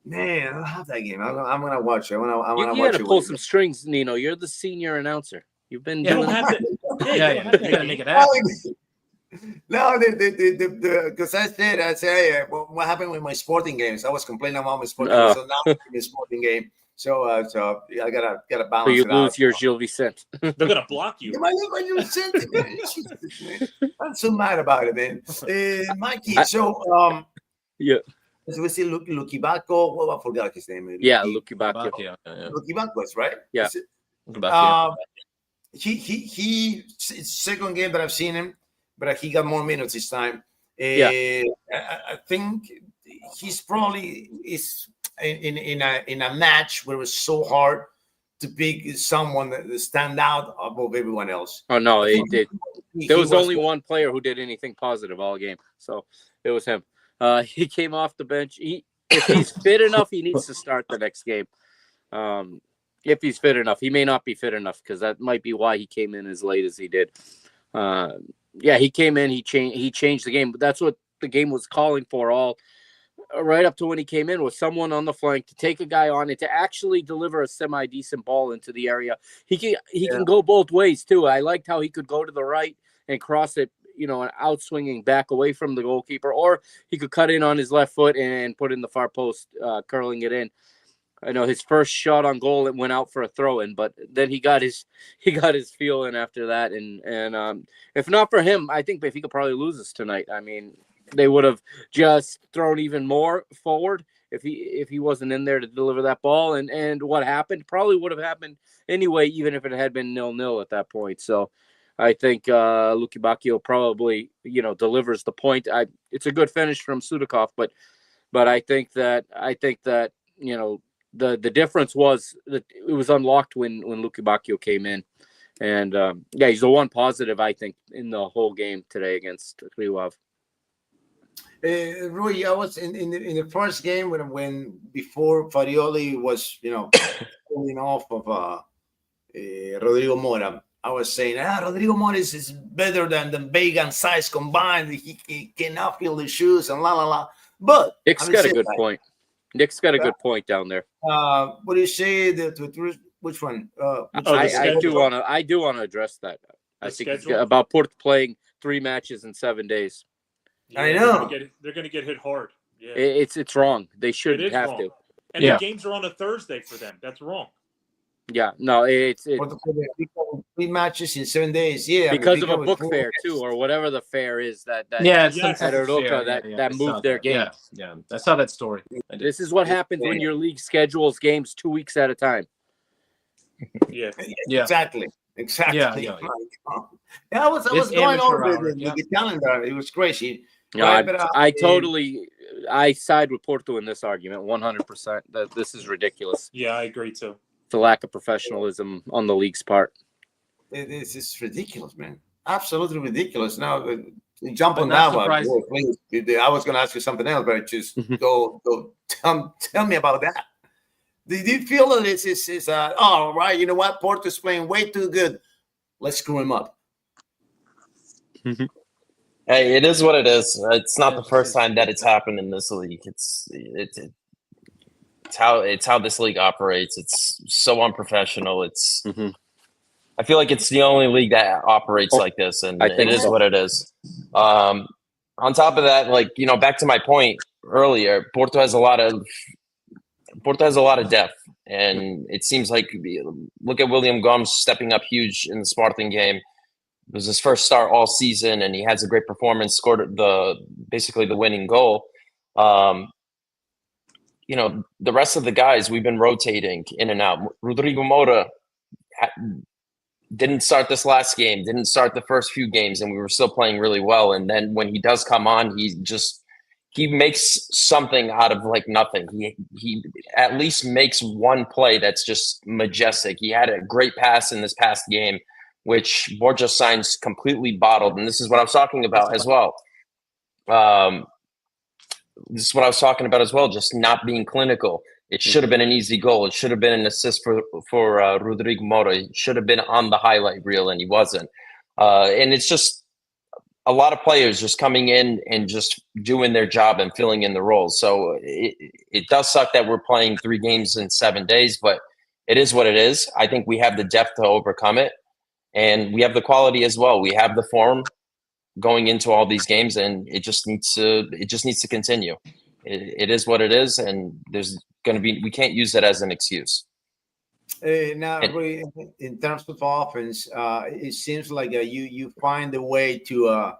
A: Man, I don't have that game. I'm going to watch it. I'm gonna
C: you
A: watch
C: got to pull some strings, Nino. You're the senior announcer. You've been doing
B: that. You got to make it happen.
A: No, because I said, hey, what happened with my sporting games? I was complaining about my sporting games, so now I'm a sporting game. So I gotta balance.
C: So you
A: it out.
C: lose your Gil Vicente.
E: They're gonna block you.
A: Gil Vicente, man. I'm so mad about it, man. Mikey, so we see Lucky Bacco. Oh, I forgot his name.
C: Lucky Bacco.
A: Lucky Bacco, right?
C: Yeah.
A: He second game that I've seen him, but he got more minutes this time. I think he's probably in a match where it was so hard to pick someone that stand out above everyone else.
C: Oh no, he did. There was only one player who did anything positive all game, so it was him. He came off the bench. If he's fit enough, he needs to start the next game. If he's fit enough, he may not be fit enough because that might be why he came in as late as he did. He came in. He changed the game, but that's what the game was calling for all right up to when he came in, was someone on the flank to take a guy on and to actually deliver a semi-decent ball into the area. He can go both ways too. I liked how he could go to the right and cross it, and out swinging back away from the goalkeeper, or he could cut in on his left foot and put in the far post, curling it in. I know his first shot on goal, it went out for a throw-in, but then he got his feel in after that. And if not for him, I think Benfica probably loses tonight. I mean, they would have just thrown even more forward if he wasn't in there to deliver that ball. And what happened probably would have happened anyway, even if it had been 0-0 at that point. So I think Lucky Bacchio probably, delivers the point. It's a good finish from Sudakov, but I think that the difference was that it was unlocked when Lucky Bacchio came in. And he's the one positive, I think, in the whole game today against Kriwov.
A: Rui, I was in the first game when before Farioli was pulling off of Rodrigo Mora. I was saying Rodrigo Mora is better than Vega and Size combined. He cannot feel the shoes and la la la. But
C: Nick's got a good point. Nick's got a good point down there.
A: What do you say? Which one?
C: I do want to address that. I think it's about Porto playing 3 matches in 7 days.
E: Yeah,
A: I know
E: they're going to get hit hard. Yeah,
C: it's wrong. They shouldn't have to.
E: And the games are on a Thursday for them. That's wrong.
C: Yeah, no, it's
A: 3 matches in 7 days. Yeah,
C: because of a book fair too, or whatever the fair is that moved their game.
B: Yeah, I saw that story.
C: This is what happens when your league schedules games 2 weeks at a time.
E: Yeah,
A: exactly.
B: Yeah.
A: I was going over the calendar. It was crazy.
C: Yeah, I side with Porto in this argument 100%. That this is ridiculous.
E: Yeah, I agree too.
C: The lack of professionalism on the league's part.
A: It's just ridiculous, man. Absolutely ridiculous. Now, jump on that one. Please. I was going to ask you something else, but just go tell me about that. Do you feel that it's all right? You know what? Porto's playing way too good. Let's screw him up.
D: Hey, it is what it is. It's not the first time that it's happened in this league. It's how this league operates. It's so unprofessional. I feel like it's the only league that operates like this, and it is what it is. On top of that, back to my point earlier, Porto has a lot of depth, and it seems like look at William Gomes stepping up huge in the Spartan game. It was his first start all season, and he has a great performance. Scored basically the winning goal. The rest of the guys we've been rotating in and out. Rodrigo Mora didn't start this last game, didn't start the first few games, and we were still playing really well. And then when he does come on, he makes something out of nothing. He at least makes one play that's just majestic. He had a great pass in this past game, which Borja signs completely bottled. And this is what I was talking about as well. Just not being clinical. It should have been an easy goal. It should have been an assist for Rodrigo Mora. It should have been on the highlight reel, and he wasn't. And it's just a lot of players just coming in and just doing their job and filling in the roles. So it does suck that we're playing 3 games in 7 days, but it is what it is. I think we have the depth to overcome it, and we have the quality as well. We have the form going into all these games, and it just needs to continue. It is what it is, and we can't use it as an excuse.
A: Now, in terms of offense, it seems like you find a way to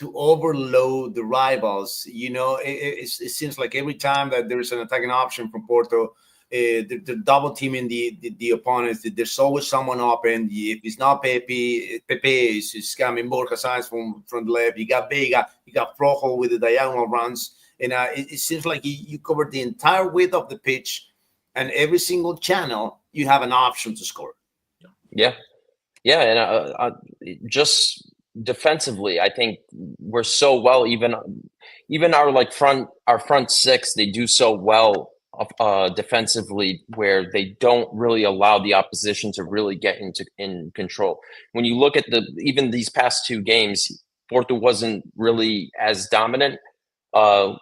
A: overload the rivals. It seems like every time that there's an attacking option from Porto, they're double teaming the opponents. There's always someone open. If it's not Pepe is coming. Borja Sainz from the left. You got Vega. You got Frojo with the diagonal runs. And it seems like you cover the entire width of the pitch, and every single channel you have an option to score.
D: Yeah, and just defensively, I think we're so well. Even our front 6, they do so well defensively, where they don't really allow the opposition to really get in control. When you look at even these past 2 games, Porto wasn't really as dominant,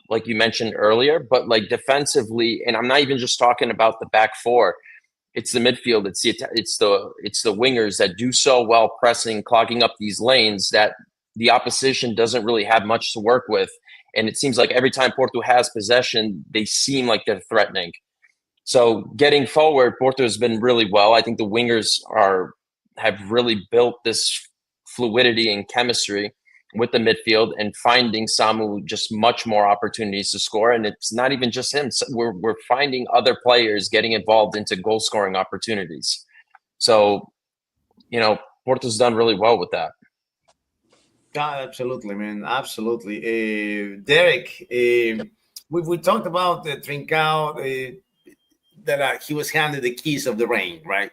D: like you mentioned earlier, but defensively, and I'm not even just talking about the back 4. It's the midfield. It's the wingers that do so well pressing, clogging up these lanes that the opposition doesn't really have much to work with. And it seems like every time Porto has possession, they seem like they're threatening. So getting forward, Porto has been really well. I think the wingers have really built this fluidity and chemistry with the midfield and finding Samu just much more opportunities to score. And it's not even just him. So we're finding other players getting involved into goal scoring opportunities. So, Porto's done really well with that.
A: God, absolutely, man, absolutely. Derek, we talked about Trincao, that he was handed the keys of the reign, right?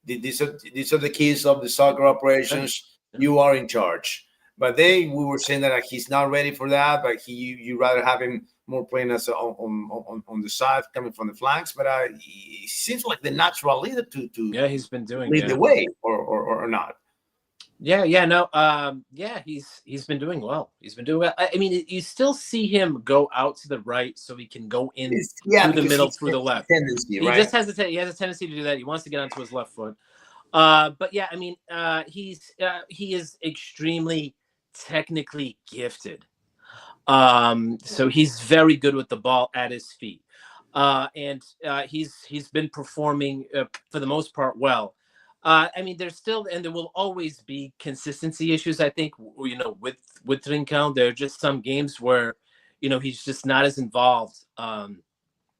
A: These are the keys of the soccer operations. You are in charge. But we were saying that he's not ready for that. But you rather have him more playing as on the side, coming from the flanks. But he seems like the natural leader to
B: he's been doing
A: lead the way, or not.
B: He's been doing well. He's been doing well. I mean, you still see him go out to the right so he can go in through the middle, through the left.
A: Tendency, right?
B: He just has he has a tendency to do that. He wants to get onto his left foot. But yeah, I mean, he is extremely technically gifted. So he's very good with the ball at his feet. And he's been performing for the most part well. I mean, there's still, and there will always be consistency issues. I think, with Trincão, there are just some games where, he's just not as involved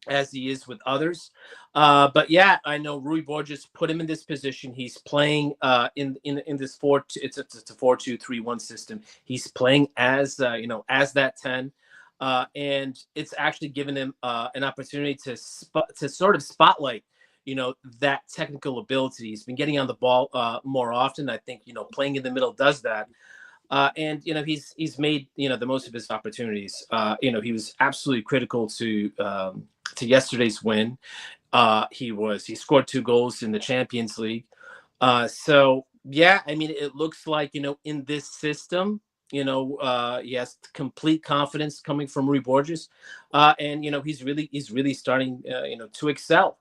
B: as he is with others. But yeah, I know Rui Borges put him in this position. He's playing in this it's a 4-2-3-1 system. He's playing as as that 10. And it's actually given him an opportunity to sort of spotlight that technical ability. He's been getting on the ball more often. I think, playing in the middle does that. And, he's made, the most of his opportunities. He was absolutely critical to yesterday's win. He scored 2 goals in the Champions League. So, yeah, I mean, it looks like, in this system, he has complete confidence coming from Rui Borges. And, he's really starting, to excel.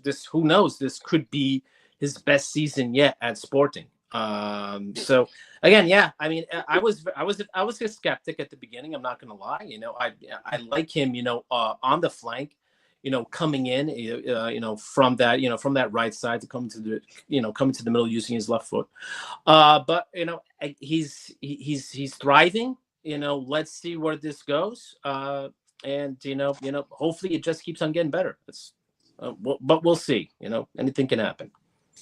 B: This, who knows, this could be his best season yet at Sporting. So again, yeah, I mean, I was a skeptic at the beginning. I'm not going to lie. I like him, on the flank, coming in, from that right side to come to the middle using his left foot. But he's thriving. Let's see where this goes. And hopefully it just keeps on getting better. But we'll see. Anything can happen.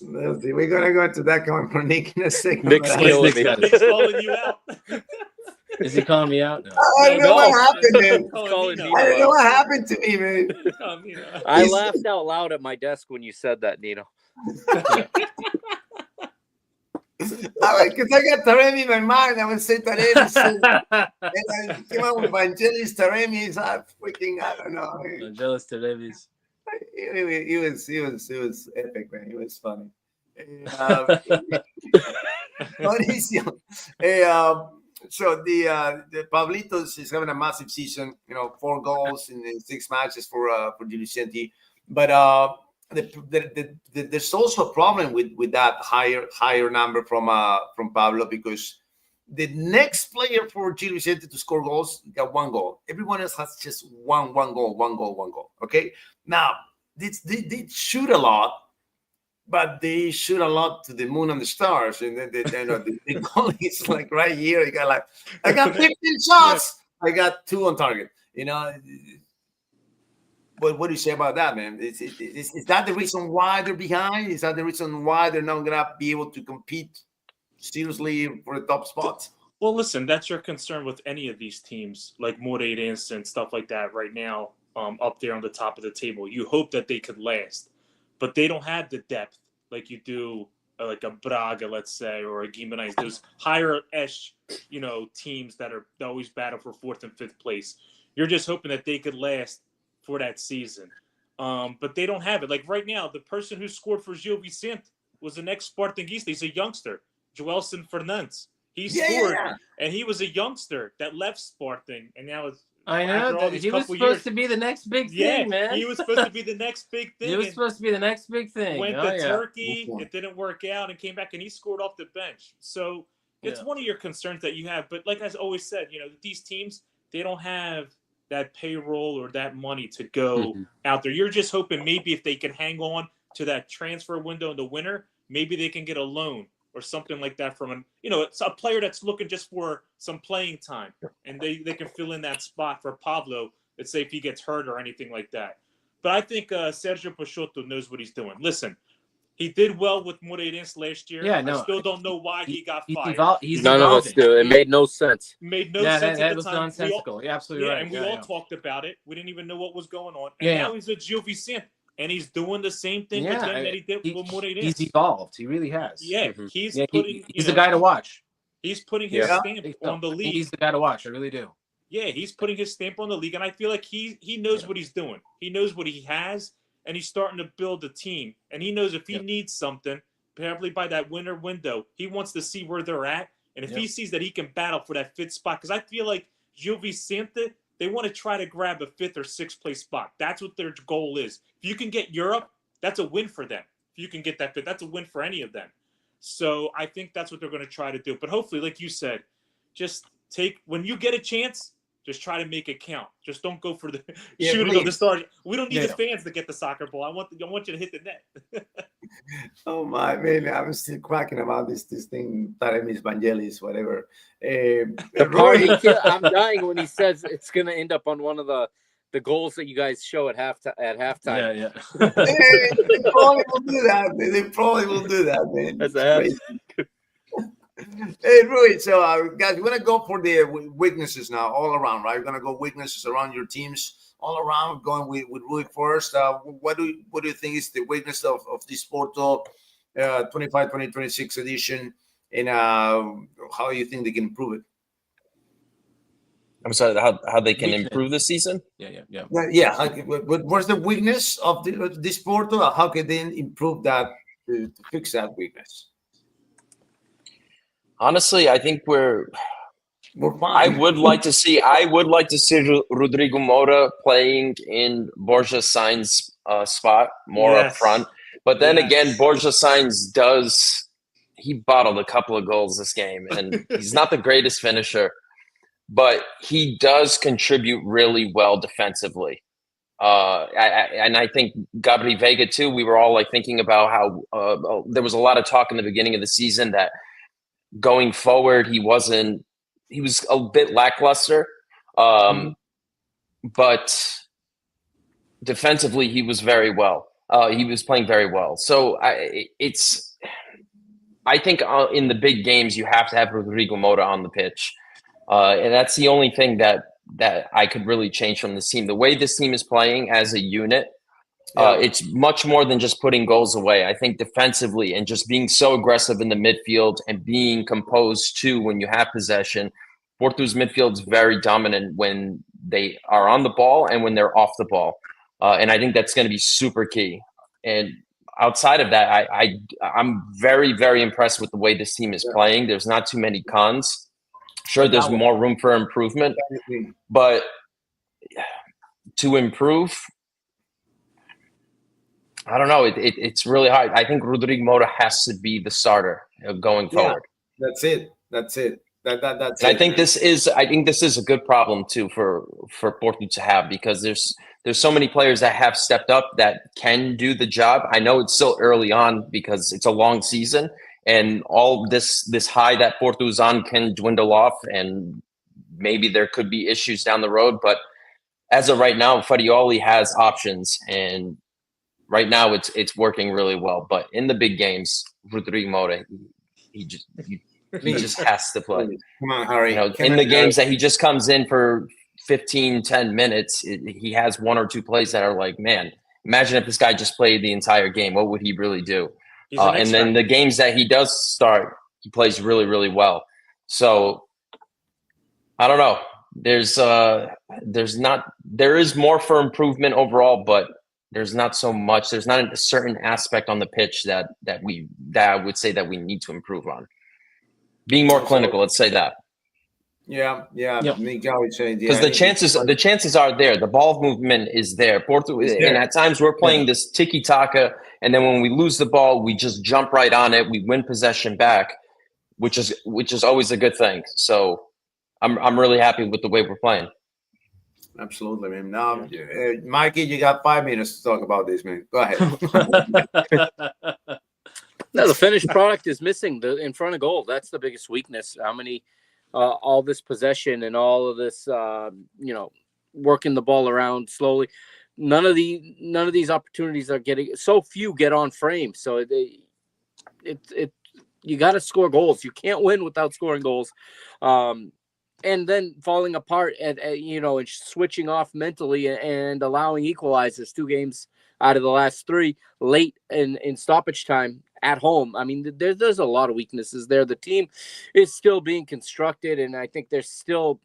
A: We're gonna go to that comment for Nick in a second.
C: Nick's killing me.
E: Nick's calling you out.
B: Is he calling me out? No.
A: I don't know what happened, man. I don't know what happened to me, man.
C: I laughed out loud at my desk when you said that, Nino.
A: Because I got Taremi in my mind. I would say Taremi. And I came out with Vangelis Taremi. He's freaking, I don't know.
B: Vangelis Taremi's.
A: He was epic, man. He was funny. Mauricio, so the Pablitos is having a massive season. 4 goals in 6 matches for Gil Vicente. But there's also a problem with that higher number from Pablo, because the next player for Gil Vicente to score goals got 1 goal. Everyone else has just one goal. Okay, now they shoot a lot, but they shoot a lot to the moon and the stars. And then the goal is like right here. You got I got 15 shots. I got 2 on target. What do you say about that, man? Is that the reason why they're behind? Is that the reason why they're not gonna be able to compete seriously for the top spots?
E: Well, listen, that's your concern with any of these teams, like Moreirense and stuff like that right now, up there on the top of the table. You hope that they could last, but they don't have the depth like you do, like a Braga, let's say, or a Guimarães. Those higher-esh, teams that always battle for 4th and 5th place. You're just hoping that they could last for that season. But they don't have it. Like right now, the person who scored for Gil Vicente was an ex-Spartanguista. He's a youngster, Joelson Fernandes. He scored, and he was a youngster that left Sporting, and now it's.
B: I know that he was supposed to be the next big thing, man.
E: He was supposed to be the next big thing.
B: He was supposed to be the next big thing.
E: Went to Turkey, it didn't work out, and came back, and he scored off the bench. So it's one of your concerns that you have. But like I always said, these teams, they don't have that payroll or that money to go out there. You're just hoping maybe if they can hang on to that transfer window in the winter, maybe they can get a loan or something like that from it's a player that's looking just for some playing time, and they can fill in that spot for Pablo. Let's say if he gets hurt or anything like that. But I think Sergio Peixoto knows what he's doing. Listen, he did well with Moreirense last year.
B: Yeah, no,
E: I still don't know why he got fired.
C: None of us do. It made no sense.
E: Made no sense at
B: that
E: the
B: was
E: time.
B: nonsensical. You're absolutely right.
E: And we all talked about it. We didn't even know what was going on. And
B: Yeah,
E: now he's with Gil Vicente, and he's doing the same thing with them that he did with Moreirense.
B: He's evolved. He really has.
E: Yeah, he's putting.
B: He's the guy to watch.
E: He's putting his stamp on the league.
B: He's the guy to watch. I really do.
E: Yeah, he's putting his stamp on the league, and I feel like he knows what he's doing. He knows what he has, and he's starting to build a team. And he knows if he needs something, probably by that winter window, he wants to see where they're at. And if he sees that he can battle for that fifth spot, because I feel like Gil Vicente, they want to try to grab a fifth or sixth place spot. That's what their goal is. If you can get Europe, that's a win for them. If you can get that fifth, that's a win for any of them. So I think that's what they're going to try to do. But hopefully, like you said, just when you get a chance, just try to make it count. Just don't go for the shooting of the stars. We don't need the fans to get the soccer ball. I want you to hit the net.
A: Oh my man, I'm still cracking about this thing. Taremis Vangelis, whatever.
C: I'm dying when he says it's going to end up on one of the goals that you guys show at halftime.
B: Yeah.
A: They probably will do that. They probably will do that, man.
C: That's crazy.
A: Hey, Rui, so guys, we're going to go for the weaknesses now all around, right? We're going to go weaknesses around your teams all around, going with Rui first. What do you think is the weakness of this Porto 25-2026 edition, and how you think they can improve it?
D: I'm sorry, how they can improve this season?
B: Yeah.
A: What's the weakness of this Porto? How can they improve that to fix that weakness?
D: Honestly, I think we're fine. I would like to see Rodrigo Moura playing in Borja Sainz's spot more up front. But then again, Borja Sainz he bottled a couple of goals this game, and he's not the greatest finisher, but he does contribute really well defensively. And I think Gabri Veiga too. We were all thinking about how there was a lot of talk in the beginning of the season that going forward, he was a bit lackluster, but defensively he was very well. He was playing very well. So I think in the big games you have to have Rodrigo Moura on the pitch, and that's the only thing that I could really change from this team. The way this team is playing as a unit. It's much more than just putting goals away. I think defensively and just being so aggressive in the midfield and being composed too when you have possession. Porto's midfield is very dominant when they are on the ball and when they're off the ball. And I think that's going to be super key. And outside of that, I'm very, very impressed with the way this team is playing. There's not too many cons. Sure, there's more room for improvement. But to improve, I don't know. It's really hard. I think Rodrigo Moura has to be the starter going forward.
A: That's it. That's it.
D: I think this is a good problem too for Porto to have, because there's so many players that have stepped up that can do the job. I know it's still early on because it's a long season, and all this high that Porto is on can dwindle off, and maybe there could be issues down the road. But as of right now, Farioli has options, and right now it's working really well. But in the big games, Rodrigo Moura, he just has to play.
A: Come on, Harry.
D: In the games that he just comes in for 10 minutes, he has one or two plays that are like, man, imagine if this guy just played the entire game. What would he really do? And then the games that he does start, he plays really, really well. So I don't know. There is more for improvement overall, but there's not so much. There's not a certain aspect on the pitch that I would say that we need to improve on. Being more clinical, let's say that.
A: Yeah.
B: Yep.
D: Because the chances are there. The ball movement is there. Porto, and at times we're playing this tiki-taka, and then when we lose the ball, we just jump right on it. We win possession back, which is always a good thing. So I'm really happy with the way we're playing.
A: Absolutely, man. Now, Mikey, you got 5 minutes to talk about this, man. Go ahead.
C: Yeah, the finished product is missing in front of goal. That's the biggest weakness. How many, all this possession and all of this, working the ball around slowly. None of these opportunities are getting. So few get on frame. So you got to score goals. You can't win without scoring goals. And then falling apart and switching off mentally and allowing equalizers 2 games out of the last 3 late in stoppage time at home. I mean, there's a lot of weaknesses there. The team is still being constructed, and I think there's still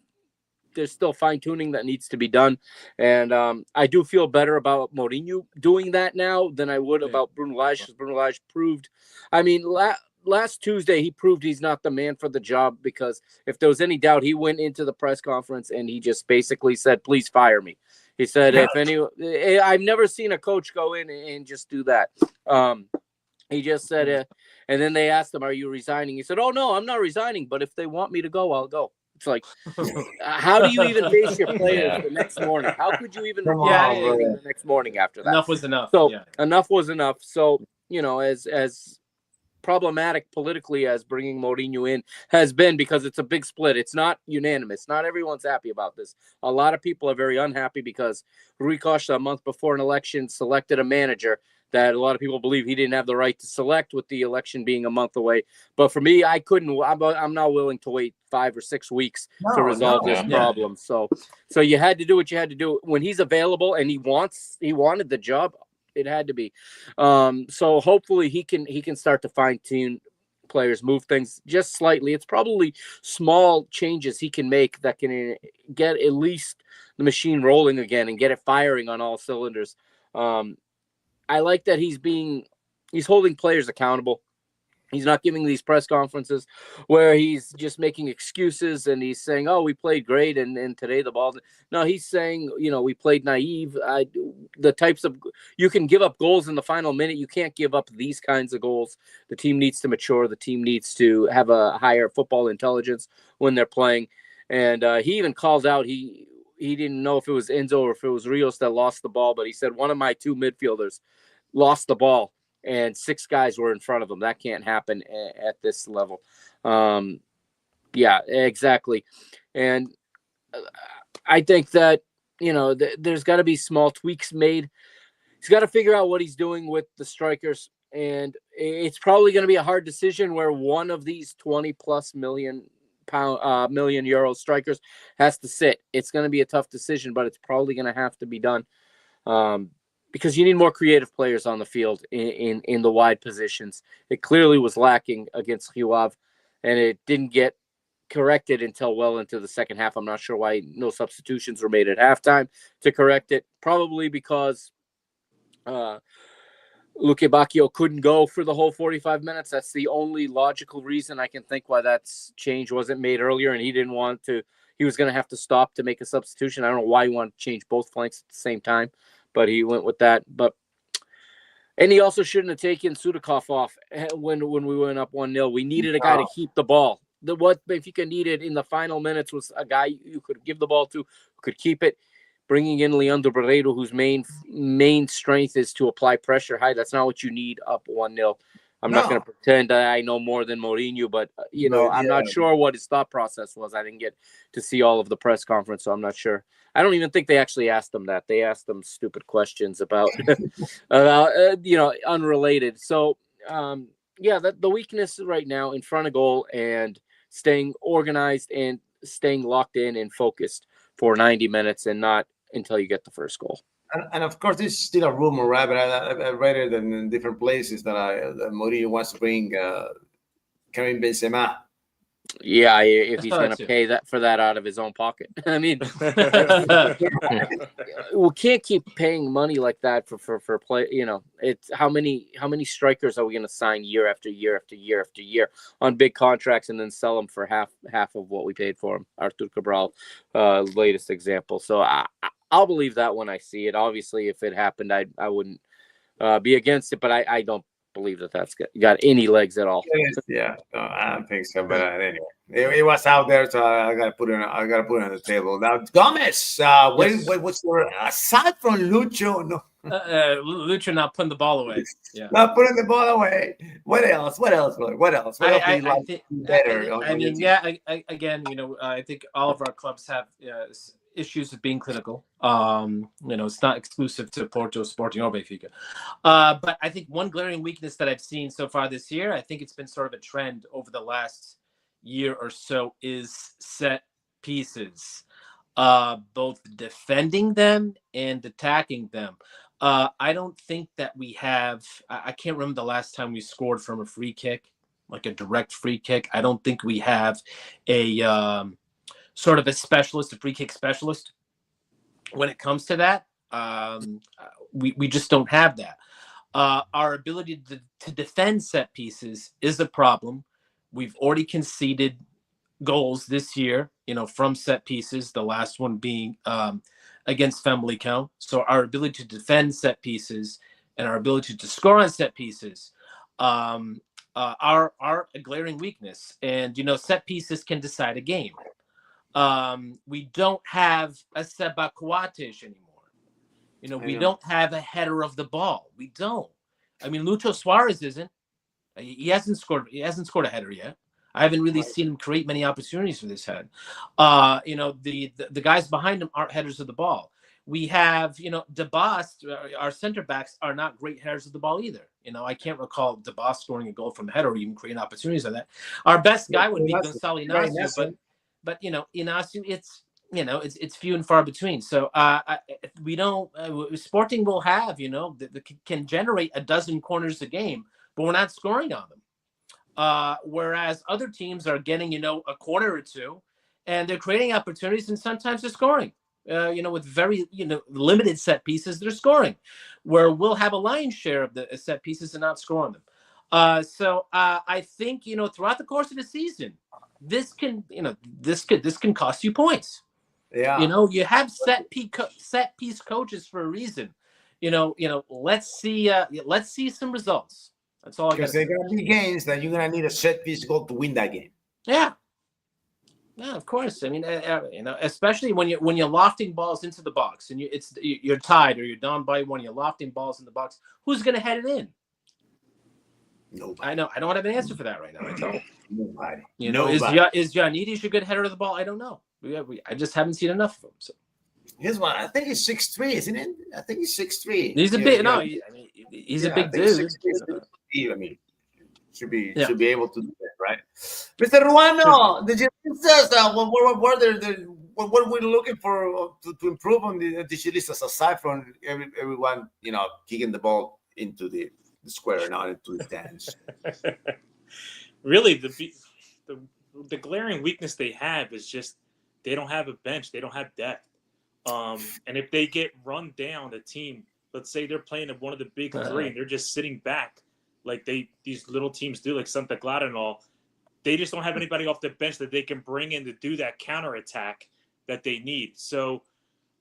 C: fine tuning that needs to be done. And I do feel better about Mourinho doing that now than I would about Bruno Lage. Bruno Lage proved, I mean, last Tuesday, he proved he's not the man for the job, because if there was any doubt, he went into the press conference and he just basically said, please fire me. He said, I've never seen a coach go in and just do that. He just said, and then they asked him, are you resigning? He said, oh, no, I'm not resigning, but if they want me to go, I'll go. It's like, how do you even face your players the next morning? How could you even the next morning after that?
B: Enough was enough.
C: So enough was enough. So, as problematic politically as bringing Mourinho in has been, because it's a big split. It's not unanimous. Not everyone's happy about this. A lot of people are very unhappy because Rui Costa, a month before an election, selected a manager that a lot of people believe he didn't have the right to select, with the election being a month away. But for me, I couldn't. I'm not willing to wait 5 or 6 weeks to resolve this problem. So you had to do what you had to do when he's available, and he wanted the job. It had to be. So hopefully he can start to fine tune players, move things just slightly. It's probably small changes he can make that can get at least the machine rolling again and get it firing on all cylinders. I like that he's holding players accountable. He's not giving these press conferences where he's just making excuses and he's saying, oh, we played great and today the ball. No, he's saying, we played naive. The types of, you can give up goals in the final minute. You can't give up these kinds of goals. The team needs to mature. The team needs to have a higher football intelligence when they're playing. And he even called out, he didn't know if it was Enzo or if it was Rios that lost the ball, but he said one of my 2 midfielders lost the ball and 6 guys were in front of him. That can't happen at this level. Yeah, exactly. And I think that, there's got to be small tweaks made. He's got to figure out what he's doing with the strikers. And it's probably going to be a hard decision where one of these 20+ million euro strikers has to sit. It's going to be a tough decision, but it's probably going to have to be done. Because you need more creative players on the field in the wide positions. It clearly was lacking against Rio Ave, and it didn't get corrected until well into the second half. I'm not sure why no substitutions were made at halftime to correct it. Probably because Luque Bacchio couldn't go for the whole 45 minutes. That's the only logical reason I can think why that change wasn't made earlier, and he didn't want to. He was going to have to stop to make a substitution. I don't know why he wanted to change both flanks at the same time, but he went with that. And he also shouldn't have taken Sudakov off when we went up 1-0. We needed a guy to keep the ball. What Benfica needed in the final minutes was a guy you could give the ball to, who could keep it. Bringing in Leandro Barreiro, whose main strength is to apply pressure high. That's not what you need up 1-0. I'm not going to pretend that I know more than Mourinho, but I'm not sure what his thought process was. I didn't get to see all of the press conference, so I'm not sure. I don't even think they actually asked him that. They asked him stupid questions about unrelated. So the weakness right now in front of goal and staying organized and staying locked in and focused for 90 minutes and not until you get the first goal.
A: And of course, this is still a rumor, right? But I read it in different places that Mourinho wants to bring Karim Benzema.
C: Yeah, if he's going to pay that out of his own pocket. I mean, we can't keep paying money like that for play. It's how many strikers are we going to sign year after year after year after year on big contracts and then sell them for half of what we paid for him? Artur Cabral, latest example. So I'll believe that when I see it. Obviously, if it happened, I wouldn't be against it, but I don't believe that's got any legs at all.
A: Yeah, no, I don't think so. But anyway, it was out there, so I gotta put it on the table. Now, Gomez, what's your aside from Lucho? No,
B: Lucha not putting the ball away. Yeah.
A: Not putting the ball away. What else? What else, Lloyd? What else? What else would you like to do better?
B: Again, I think all of our clubs have issues of being clinical. It's not exclusive to Porto, Sporting, or Benfica. But I think one glaring weakness that I've seen so far this year, I think it's been sort of a trend over the last year or so, is set pieces. Both defending them and attacking them. I don't think that we have. I can't remember the last time we scored from a free kick, like a direct free kick. I don't think we have a sort of a free kick specialist when it comes to that. We just don't have that. Our ability to defend set pieces is a problem. We've already conceded goals this year, from set pieces, the last one being against Famalicão. So our ability to defend set pieces and our ability to score on set pieces are a glaring weakness. And, set pieces can decide a game. We don't have a Seba Coates anymore. We don't have a header of the ball. We don't. I mean, Lucho Suarez isn't. He hasn't scored a header yet. I haven't really seen him create many opportunities for this head. The guys behind him aren't headers of the ball. We have, DeBost, our center backs are not great headers of the ball either. I can't recall DeBost scoring a goal from a header or even creating opportunities like that. Our best guy would be Gonçalo Inácio, but Inácio, it's few and far between. So we don't. Sporting will have, can generate a dozen corners a game, but we're not scoring on them. Whereas other teams are getting, a corner or two, and they're creating opportunities, and sometimes they're scoring. With very, limited set pieces, they're scoring. Where we'll have a lion's share of the set pieces and not score on them. So I think, throughout the course of the season, this can cost you points. Yeah. You have set piece coaches for a reason. Let's see some results. That's all I got.
A: Because there are going to be games that you're going to need a set piece goal to win that game.
B: Yeah, of course. I mean, especially when you're lofting balls into the box and you're tied or you're down by one, you're lofting balls in the box. Who's going to head it in?
A: Nobody.
B: I know. I don't have an answer for that right now. I don't.
A: Nobody.
B: Is Giannides a good header of the ball? I don't know. I just haven't seen enough of him. So.
A: Here's one. I think he's 6'3", isn't it? I think he's 6'3".
B: He's a big. No, he's a big dude.
A: Should be able to do that, right? Mr. Ruano, did you say what we're looking for to improve on the Chilistas aside from everyone kicking the ball into the square and not into the stands?
E: Really, the glaring weakness they have is just they don't have a bench. They don't have depth. And if they get run down, the team, let's say they're playing at one of the big three and they're just sitting back like these little teams do, like Santa Clara and all, they just don't have anybody off the bench that they can bring in to do that counterattack that they need. So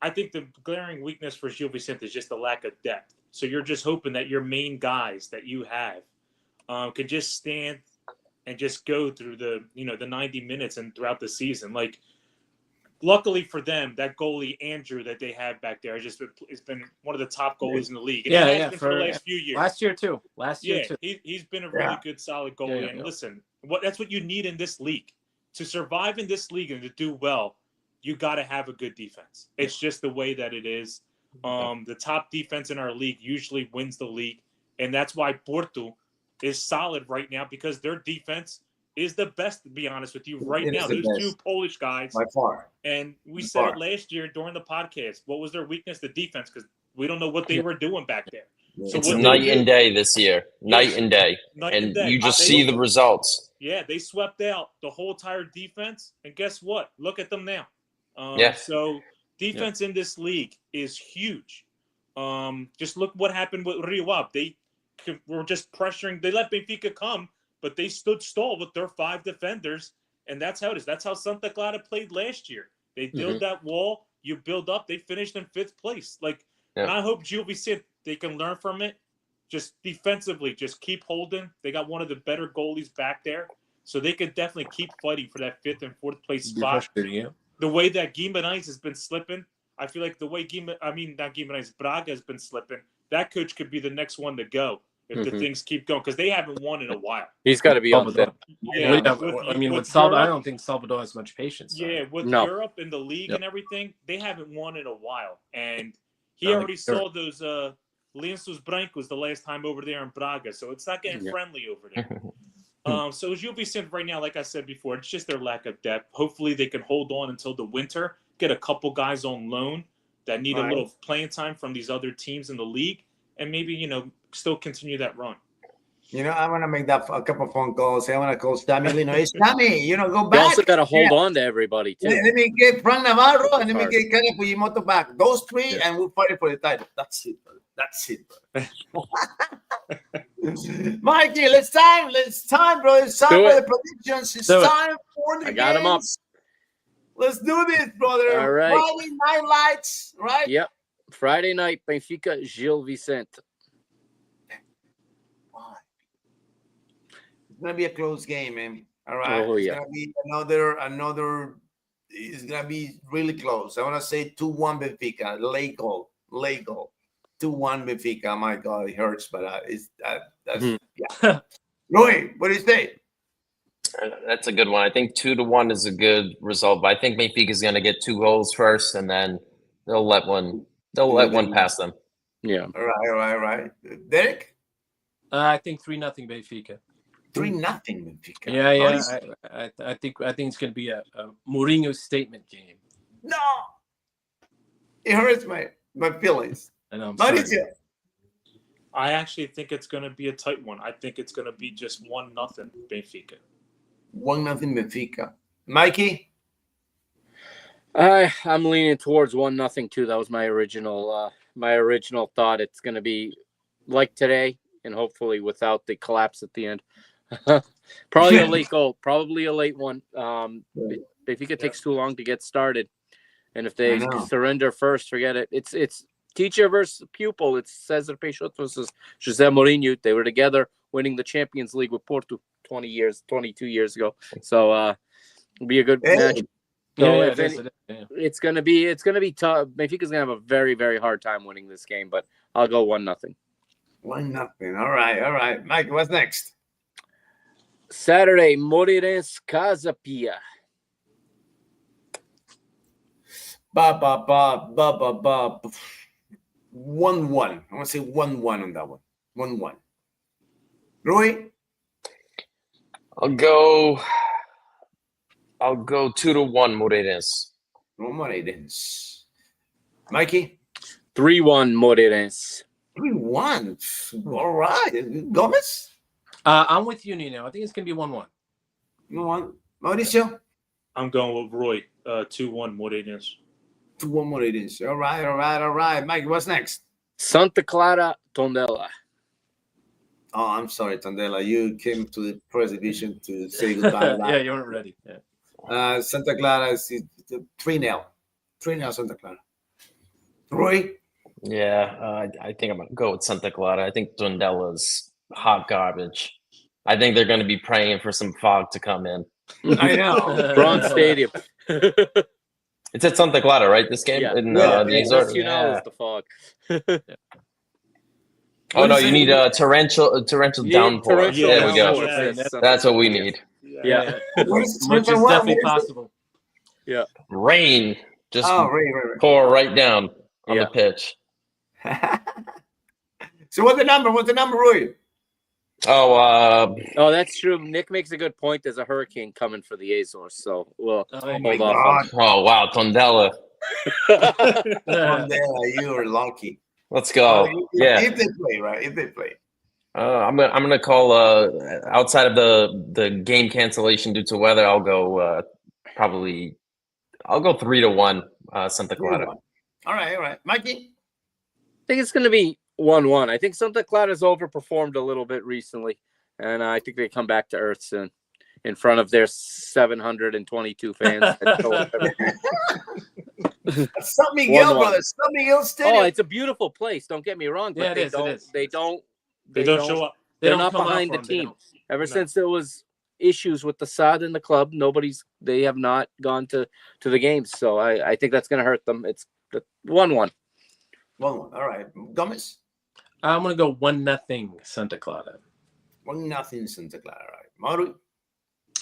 E: I think the glaring weakness for Gil Vicente is just the lack of depth. So you're just hoping that your main guys that you have can just stand and just go through the 90 minutes and throughout the season. Like, luckily for them, that goalie Andrew that they have back there has been one of the top goalies in the league. And for the last few years.
B: Last year too.
E: He's been a really good, solid goalie. And listen, that's what you need in this league to survive in this league and to do well. You got to have a good defense. It's just the way that it is. The top defense in our league usually wins the league, and that's why Porto is solid right now because their defense is the best, to be honest with you, right now. Those two Polish guys.
A: By far.
E: And we said it last year during the podcast. What was their weakness? The defense, because we don't know what they were doing back there.
D: So it's night and day this year. Night and day. You just see the results.
E: Yeah, they swept out the whole entire defense. And guess what? Look at them now. So defense in this league is huge. Just look what happened with Rio Ave. They were just pressuring. They let Benfica come, but they stood stall with their 5 defenders, and that's how it is. That's how Santa Clara played last year. They build that wall. You build up. They finished in 5th place. And I hope Gil Vicente, they can learn from it. Just defensively, just keep holding. They got one of the better goalies back there, so they could definitely keep fighting for that 5th and 4th place spot. The way that Guimarães has been slipping, I feel like the way Braga has been slipping, that coach could be the next one to go if the things keep going, because they haven't won in a while.
C: He's got to be on
B: Salvador.
C: set.
E: Yeah,
B: With Salvador, I don't think Salvador has much patience.
E: Yeah, with
C: No.
E: Europe and the league and everything, they haven't won in a while. And he
B: No,
E: already
B: sure.
E: saw those Lienzos Brancos the last time over there in Braga, so it's not getting friendly over there. So as you'll be seeing right now, like I said before, it's just their lack of depth. Hopefully they can hold on until the winter, get a couple guys on loan that need a little playing time from these other teams in the league, and maybe, still continue that run.
A: I want to make a couple phone calls. I want to call Sammy Lino. Hey, Sammy, go
C: You
A: back.
C: also got to hold on to everybody, too.
A: Let me get Frank Navarro and let me get Karen Fujimoto back. Those three, and we'll fight for the title. That's it, brother. That's it, brother. Mikey, it's time, bro. It's time for the predictions. It's time for the
C: I got him up.
A: Let's do this, brother.
C: All right.
A: Friday Night Lights, right?
C: Yep. Friday night, Benfica, Gil Vicente.
A: It's gonna be a close game, man. All right.
C: Oh, yeah.
A: It's gonna be another. It's gonna be really close. I want to say 2-1 Benfica. Late goal. 2-1 Benfica. My God, it hurts, but yeah. Roy, what do you say?
D: That's a good one. I think 2-1 is a good result, but I think Benfica is going to get 2 goals first, and then they'll let one pass them.
C: Yeah.
A: All right. Derek?
B: I think 3-0 Benfica.
A: 3-0 Benfica.
B: Yeah. I think it's going to be a Mourinho statement game.
A: No, it hurts my feelings.
B: I know.
A: Mauricio?
E: I actually think it's going to be a tight one. I think it's going to be just 1-0 Benfica.
A: 1-0 Benfica. Mikey?
C: I'm leaning towards 1-0 too. That was my original thought. It's going to be like today, and hopefully without the collapse at the end. Probably a late goal. Probably a late one. Benfica takes too long to get started, and if they surrender first, forget it. It's teacher versus pupil. It's Cesar Peixoto versus Jose Mourinho. They were together winning the Champions League with Porto 22 years ago. So it'll be a good match. So it's gonna be tough. Benfica's gonna have a very, very hard time winning this game, but I'll go 1-0.
A: 1-0. All right. Mike, what's next?
C: Saturday, Moreirense Casa Pia.
A: Ba 1-1. I want to say 1-1 on that one. 1-1. Rui?
D: I'll go 2-1 Moreirense.
A: Moreirense. Mikey?
C: 3-1 Moreirense.
A: 3-1. All right. Gomez?
B: I'm with you, Nino. I think it's going to be 1-1.
A: 1-1. Mauricio?
E: I'm going with Roy. 2-1 Moreirense.
A: 2-1 Moreirense. All right. Mike, what's next?
C: Santa Clara Tondela.
A: Oh, I'm sorry, Tondela. You came to the first division to say goodbye.
B: Yeah, you weren't ready. Yeah.
A: Santa Clara is 3-0. 3-0 Santa Clara. Roy?
D: Yeah, I think I'm going to go with Santa Clara. I think Tondela's hot garbage. I think they're going to be praying for some fog to come in.
A: I know.
C: Bronze Stadium.
D: It's at Santa Clara, right? This game?
C: Yeah.
D: It's
C: the fog.
D: Oh, no, you need a torrential downpour. There we go.
C: Yes.
D: That's what we need.
C: Yeah.
B: Which is definitely possible.
C: Yeah.
D: Rain. Just
A: rain.
D: pour right down on the pitch.
A: So what's the number? Roy?
D: Oh,
C: that's true. Nick makes a good point. There's a hurricane coming for the Azores, so we'll hold off.
D: Oh, wow, Tondela.
A: Tondela, you are lucky.
D: Let's go.
A: If they play, right? If they play.
D: I'm gonna call outside of the game cancellation due to weather. I'll go 3-1 Santa Clara.
A: All right, Mikey.
C: I think it's going to be 1-1. I think Santa Clara's overperformed a little bit recently, and I think they come back to earth soon in front of their 722 fans.
A: San Miguel, brother. San Miguel Stadium.
C: Oh, it's a beautiful place. Don't get me wrong, but they don't
E: show up.
C: They're not behind the team. Ever since there was issues with the SAD in the club, they have not gone to the games. So I think that's going to hurt them. It's 1-1.
A: 1-1. All right. Gomez?
B: I'm gonna go 1-0 Santa Clara.
A: 1-0 Santa Clara. Right. Mauro?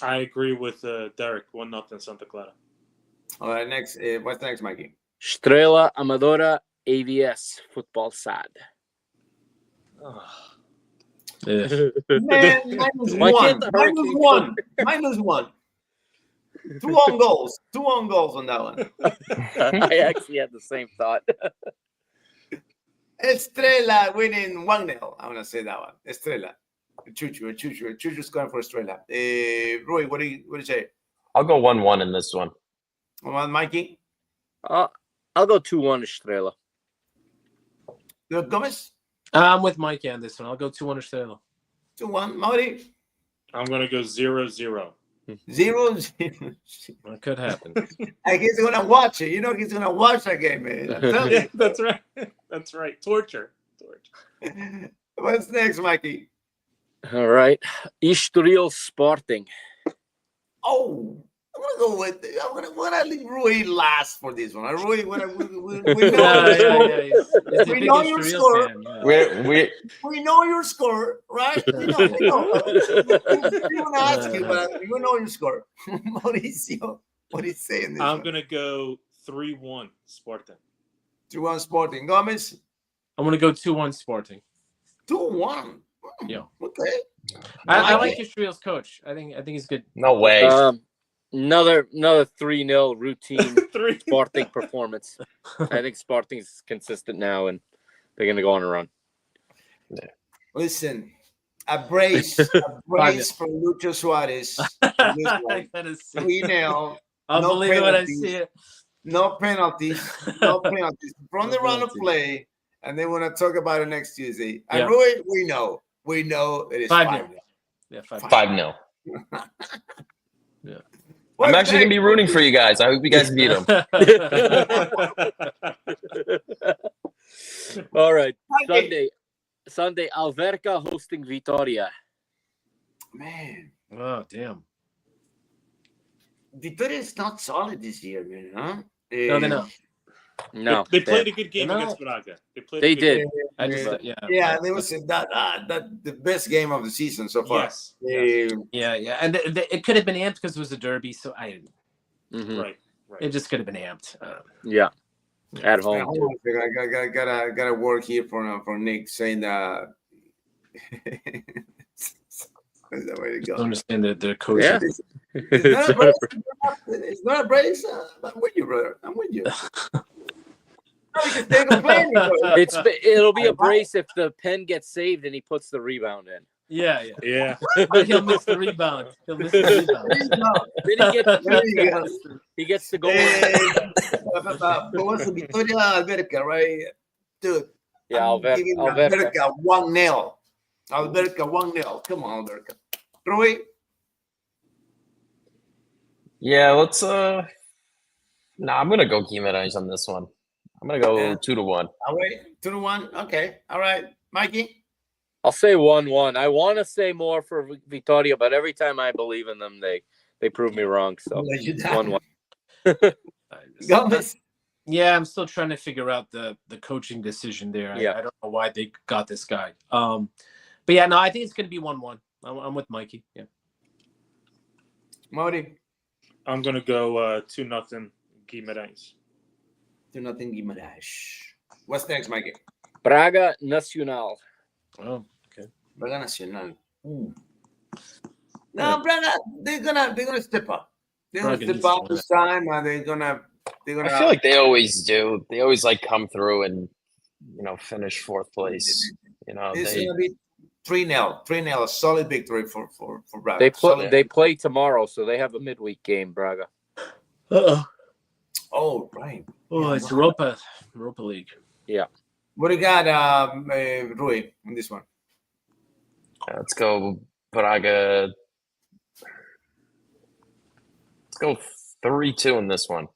E: I agree with Derek. 1-0 Santa Clara.
A: All right, next. What's next, Mikey?
C: Estrela Amadora AVS Football Sad.
A: Man, minus
C: Why
A: one.
C: can't the
A: Minus
C: Hurricanes
A: one. Minus one. 2 on goals. 2 on goals on that one.
C: I actually had the same thought.
A: Estrella winning 1-0. I'm gonna say that one. Estrela. Chuchu scoring for Estrella. Rui, what do you say?
D: I'll go 1-1 in this one.
A: Come on, Mikey.
C: I'll go 2-1 Estrela.
A: Gomez.
B: I'm with Mikey on this one. I'll go 2-1 Estrela.
A: 2-1. Mauri.
E: I'm going to go 0-0.
A: 0-0.
B: That could happen.
A: And he's gonna watch it. You know he's gonna watch that game, man. I'm telling
E: Yeah,
A: you.
E: that's right. That's right. Torture.
A: What's next, Mikey?
C: All right. Estoril Sporting.
A: Oh, I'm gonna go with. I'm gonna leave Rui last for this one. Rui, we know, we know your score. We know your score, right? We know. We want to ask you, but we know your score. Mauricio, what do you say in this
E: I'm
A: one?
E: going to go 3-1 Sporting.
A: 2-1 Sporting. Gomez.
B: I'm gonna go 2-1 Sporting.
A: 2-1.
B: Yeah.
A: Okay.
B: I like Estrella's coach. I think he's good.
D: No way.
C: Another 3-0 routine
E: 3.
C: Sporting performance. I think Sporting's consistent now, and they're going to go on a run.
A: Listen, a brace from Lucho Suarez. 3-0.
B: I'll
A: No
B: believe it when I
A: penalties.
B: see it.
A: No penalties. No penalties. From the run of play, and they want to talk about it next Tuesday. And
B: Yeah.
A: Rui, we know it is
B: 5-0.
A: 5-0.
B: Yeah, 5-0.
D: 5-0.
B: Yeah.
A: What's
D: I'm actually going to be
A: next?
D: rooting for you guys. I hope you guys beat them.
C: All right.
A: Mikey.
C: Sunday, Alverca hosting Vitoria.
A: Man,
B: Oh, damn.
A: Vitoria is not solid this year, man. Huh?
B: No, they're not.
C: No.
E: They played a good game
B: No.
E: against Braga.
C: They did.
B: I just,
A: Yeah, they was that the best game of the season so far.
E: Yes. Yes.
B: Yeah. And it could have been amped because it was a derby, so
C: Mhm.
E: Right.
B: it just could have been amped.
C: Yeah. At
A: Hold
C: home.
A: on a second. I gotta work here for Nick saying that. That's the way to
B: I
A: go.
B: understand that the coach.
C: Yeah.
A: It's not a brace. I'm with you, brother. I'm with you. No, because they're complaining. Bro.
C: It'll be a brace if the pen gets saved and he puts the rebound in.
B: Yeah.
E: Yeah.
B: But he'll miss the rebound.
C: Then he gets to go.
A: But what's the Vitoria Alberca, right? Dude.
C: Yeah,
A: I'm giving
C: Alverca.
A: Alberca 1-0. Alberca 1-0. Come on, Alberca. Rui?
D: Yeah, let's. I'm going to go Guimarães on this one. I'm going to go 2-1.
A: All right. 2-1. Okay. All right. Mikey?
C: I'll say 1-1. I want to say more for Vitoria, but every time I believe in them, they prove me wrong. So 1-1.
A: Gomez?
B: Yeah, I'm still trying to figure out the coaching decision there.
C: Yeah.
B: I don't know why they got this guy. But yeah, no, I think it's going to be 1-1. I'm with Mikey. Yeah.
A: Mauri?
E: I'm going to go 2-0 Guimarães.
A: 2-0 Guimarães. What's next, Mikey?
C: Braga Nacional.
B: Oh, okay.
A: Braga Nacional. No, Braga, they're gonna step up. They're gonna
B: Braga
A: step up
B: needs to
A: this time, and they're gonna.
D: I feel like they always do. They always come through and finish fourth place.
A: It's gonna be 3-0. 3-0, a solid victory for Braga.
C: They play tomorrow, so they have a midweek game, Braga.
B: Uh-oh.
A: Oh, right.
B: Oh, it's Europa League.
C: Yeah.
A: What do you got, Rui, on this one?
D: Let's go Braga. Let's go 3-2 in this one.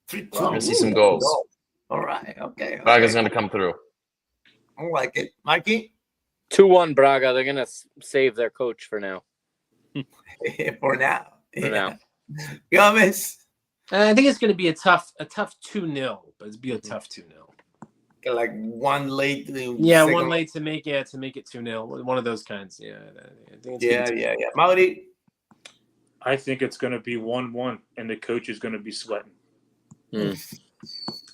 A: 3-2.
D: We're gonna see some goals.
A: All right. Okay.
D: Braga's going to come through.
A: I like it. Mikey?
C: 2-1 Braga. They're going to save their coach for now.
A: For now.
C: For now.
A: Gomez?
B: I think it's going to be a tough 2-0, but it'll be a tough 2-0.
A: like one late.
B: Yeah, one late to make it 2-0. One of those kinds. Yeah, I think it's
A: Yeah. Mauri.
E: I think it's going to be 1-1, and the coach is going to be sweating.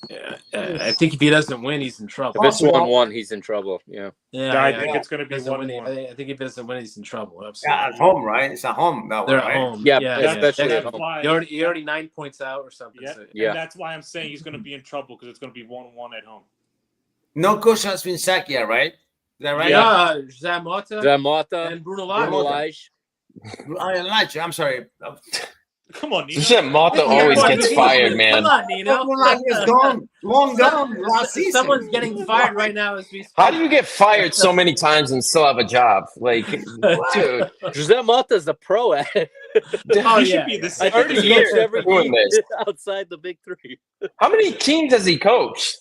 B: Yeah, I think if he doesn't win, he's in trouble.
C: If it's 1-1, he's in trouble. Yeah.
E: I think it's going to be 1-1.
B: I think if he doesn't win, he's in trouble. Absolutely.
A: Yeah, at home, right? It's at home. That
B: They're
A: one,
B: at
A: right?
B: home.
C: Yeah,
B: yeah.
C: especially at
E: That's
C: home.
E: why.
B: You're already 9 points out or something.
E: Yeah.
B: So,
C: Yeah.
E: And that's why I'm saying he's going to be in trouble because it's going to be 1-1 at home.
A: No coach has been sacked yet, right? Is that right?
B: Yeah, Zamota
C: Zamota
B: and Bruno
C: Bruno
B: Lage.
C: Lage.
A: I lied. I'm sorry.
E: Come on, Nino.
D: Shit, Mata always gets fired, man.
B: Come on, Nino.
A: Is gone. Long gone last season.
B: Someone's getting fired right now as we speak.
D: How do you get fired so many times and still have a job? Like, dude.
C: Jose Mota's a pro at it.
E: He should be the
C: I
E: second
C: heard he
D: year
C: coached every
D: doing
C: team
D: this.
C: outside the big three.
D: How many teams has he coached?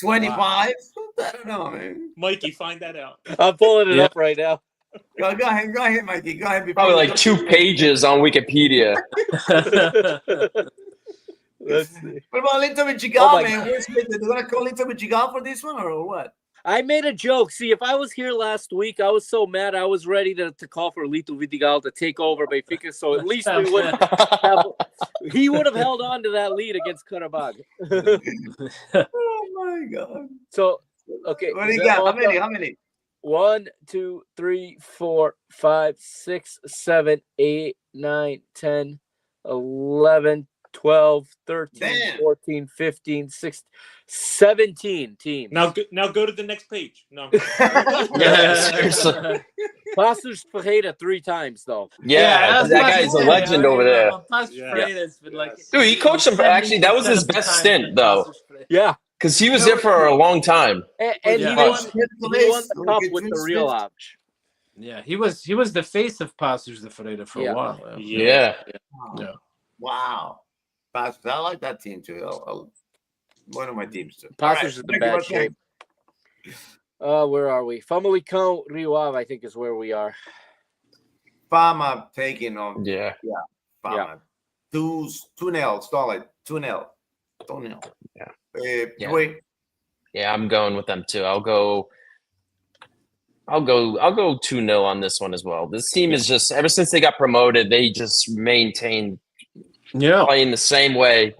A: 25. I don't know, man.
E: Mikey, find that out.
C: I'm pulling it up right now.
A: Go ahead, Mikey. Go ahead.
D: Probably like 2 pages on Wikipedia.
C: Let's see.
A: What about Lito Michigan,
C: Oh my
A: man? Where's Lito? They're going to call Lito Michigan for this one or what?
C: I made a joke. See, if I was here last week, I was so mad. I was ready to call for Lito Vidigal to take over Benfica, so at least we would have. He would have held on to that lead against Karabag.
A: Oh, my God.
C: So, okay.
A: What do you got? How many?
C: 1, 2, 3, 4, 5, 6, 7, 8, 9, 10, 11, 12, 13,
A: Damn.
C: 14, 15, 16, 17 teams.
E: Now go to the next page. No.
D: Yeah, seriously.
C: Passos Ferreira 3 times, though.
D: Yeah, that guy's a legend over there. Dude, he coached him. Actually, that was his best stint, though.
C: Yeah.
D: Because he was there for a long time.
C: And he won the cup with the Real Ouch.
B: Yeah, he was the face of Passos de Ferreira for a while.
D: Yeah.
A: Wow. I like that team too. One of my teams too.
C: Passos is in bad shape. Where are we? Famalicão Rio Ave, I think, is where we are.
A: Fama taking on.
D: Yeah.
A: Fama. 2-0. Solid. 2-0. 2-0.
D: Yeah.
A: Wait.
D: Yeah, I'm going with them too. I'll go 2-0 on this one as well. This team is just, ever since they got promoted, they just maintained playing the same way.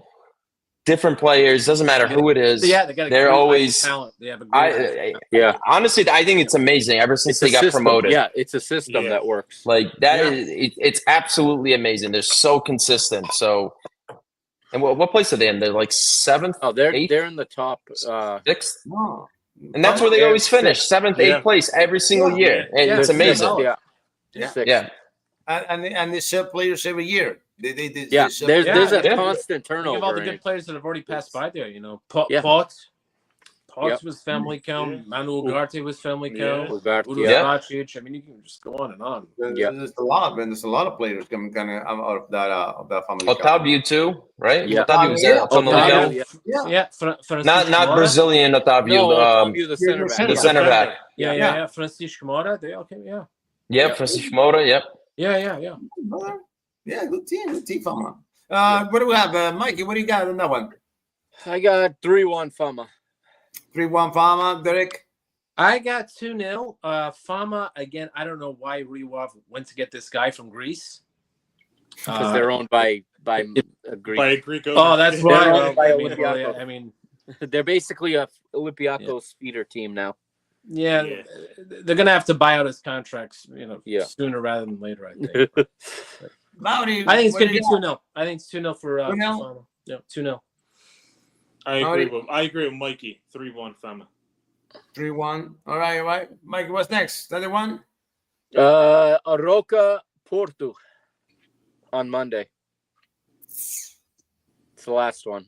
D: Different players, doesn't matter who it is.
B: Yeah, they're
D: always
B: talent. They have a
D: honestly, I think it's amazing ever since they got
C: system.
D: promoted.
C: Yeah, it's a system that works.
D: Like that is it's absolutely amazing. They're so consistent. So, and what place are they in? They're like 7th.
C: Oh, they're
D: 8th?
C: they're in the top
D: 6th.
A: Oh.
D: And that's where they always finish, 7th, 8th place every single year. And it's amazing.
C: Yeah.
A: And they sell players every year. There's
C: a constant turnover.
B: Think of all the good players that have already passed by there. You know, Potts was family count. Manu Ugarte was family count. Uruzacic. I mean, you can just go on and on.
A: There's a lot, man. There's a lot of players coming kind of out of that family.
D: Otávio too, right?
C: Yeah.
D: Otávio was there. Not Brazilian Otávio.
C: Otávio, the center back.
D: The center back.
B: Yeah. Francisco Moura.
D: Yep, Francisco Moura. Yep.
B: Yeah.
A: Yeah, good team, Fama. What do we have, Mikey? What do you got on that one?
C: I got 3-1 Fama.
A: 3-1 Fama, Derek.
B: I got 2-0. Fama again. I don't know why Riwav went to get this guy from Greece.
C: Because they're owned by a Greek.
E: By a Greek.
B: Oh, that's why.
C: I mean, they're basically a Olympiacos feeder team now.
B: Yeah, they're gonna have to buy out his contracts, sooner rather than later. I think.
A: Mauri,
B: I think it's gonna be 2-0. I think it's 2-0 for Fama. Yeah, 2-0.
E: I agree with Mikey. 3-1 Fama.
A: 3-1. All right. Mikey, what's next? Another one?
C: Aroca Porto on Monday. It's the last one.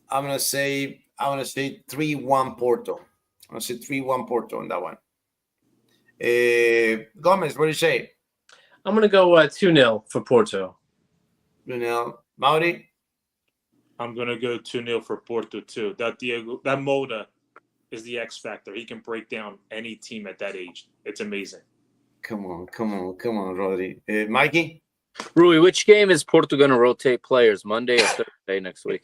A: I'm gonna say 3-1 Porto. I'm gonna say 3-1 Porto on that one. Gomez, what do you say?
B: I'm gonna go 2-0 for Porto.
A: 2-0. Mauri?
E: I'm gonna go 2-0 for Porto too. That Moda is the X factor. He can break down any team at that age. It's amazing.
A: Come on, Rodri. Mikey?
C: Rui, which game is Porto going to rotate players, Monday or Thursday next week?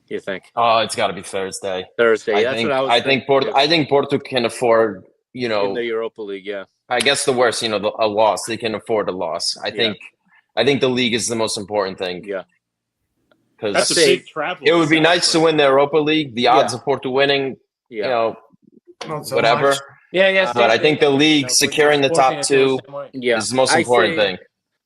C: You think
D: Oh, it's got to be Thursday.
C: Thursday?
D: I
C: That's
D: think
C: what I was.
D: I think Porto. I think Porto can afford.
C: in the Europa League. Yeah.
D: I guess the worst. A loss. They can afford a loss. I think the league is the most important thing.
C: Yeah.
E: That's a
D: Because
E: big travel.
D: it would be nice to win the Europa League. The odds of Porto winning,
C: Yeah.
A: Not so
D: whatever.
A: much.
B: Yeah.
D: But I think the league securing the top two
C: Yeah.
D: is the most important thing.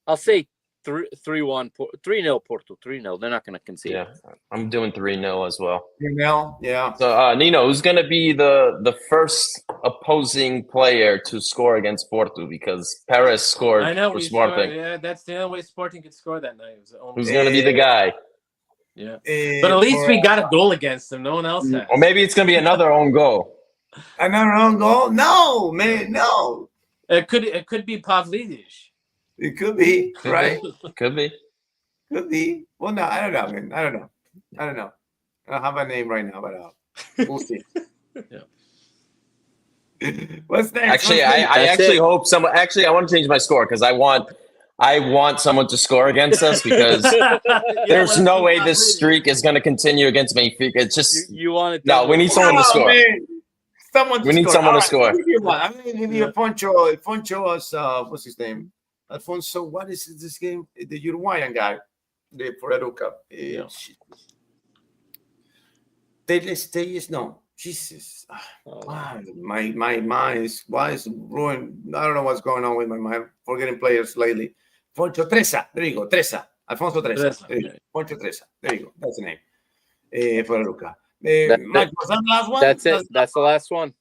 C: I'll say 3-1, 3-0 Porto. 3-0. They're not going to concede.
D: Yeah, I'm doing 3-0 as well.
A: 3-0, yeah.
D: So, Nino, who's going to be the first opposing player to score against Porto? Because Perez scored
B: I know
D: for
B: we
D: Sporting.
B: scored. Yeah, that's the only way Sporting could score that night. It was the only
D: Who's going to be the guy?
B: Yeah, but at least we got a goal against them. No one else has.
D: Or maybe it's going to be another own goal.
A: Another own goal? No, man, no.
B: It could be Pavlidis.
A: It could be, right?
D: Could be.
A: Could be. Well, no, I don't know, man. I don't know. I don't have a name right now, but we'll see. What's next?
D: Actually, I actually hope someone. Actually, I want to change my score because I want someone to score against us because there's no way this streak is going to continue against Benfica. It's just
C: you want it?
D: No, we need someone to score.
A: We
D: need someone to score.
A: I'm going to give you Poncho's, what's his name? Alfonso, what is this game? The Uruguayan guy, the Ferrero Cup. No, Jesus. Why is ruined? I don't know what's going on with my mind. Forgetting players lately. Poncho Treza. There you go. Treza. Alfonso Treza. Poncho Treza. There you go. That's the name. Ferrero Cup. Mike, was that the last one?
C: That's it. That's the last one.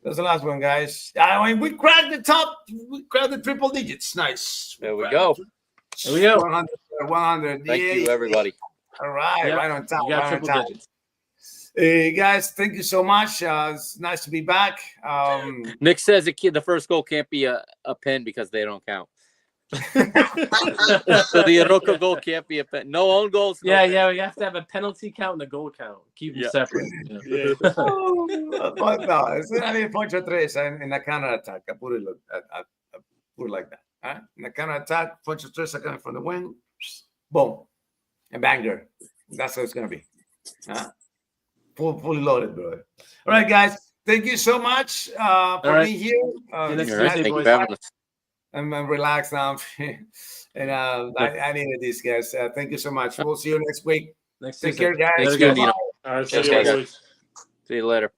A: That's the last one, guys. We cracked the top. We cracked the triple digits. Nice.
C: There we go.
B: There we go.
A: 100.
C: Thank you, everybody.
A: All right.
B: Yep.
A: Right on top.
B: You got triple digits.
A: Guys, thank you so much. It's nice to be back.
C: Nick says the first goal can't be a pen because they don't count. So the Iroka goal can't be a pen. No own goals. No pen.
B: We have to have a penalty count and a goal count. Keep them separate.
A: But no, it's not even Poncho Tres in the counter attack. I put it like that. Right? In the counter attack, Poncho Tres are coming from the wing. Boom. A banger. That's what it's going to be. Fully loaded, brother. All right, guys. Thank you so much for being here.
C: Thank you for having us.
A: I'm relaxed now. And I needed this, guys. Thank you so much. We'll see you next week. Take care, guys.
C: Thank you, Nino.
E: All right,
D: Cheers, guys.
C: See you later.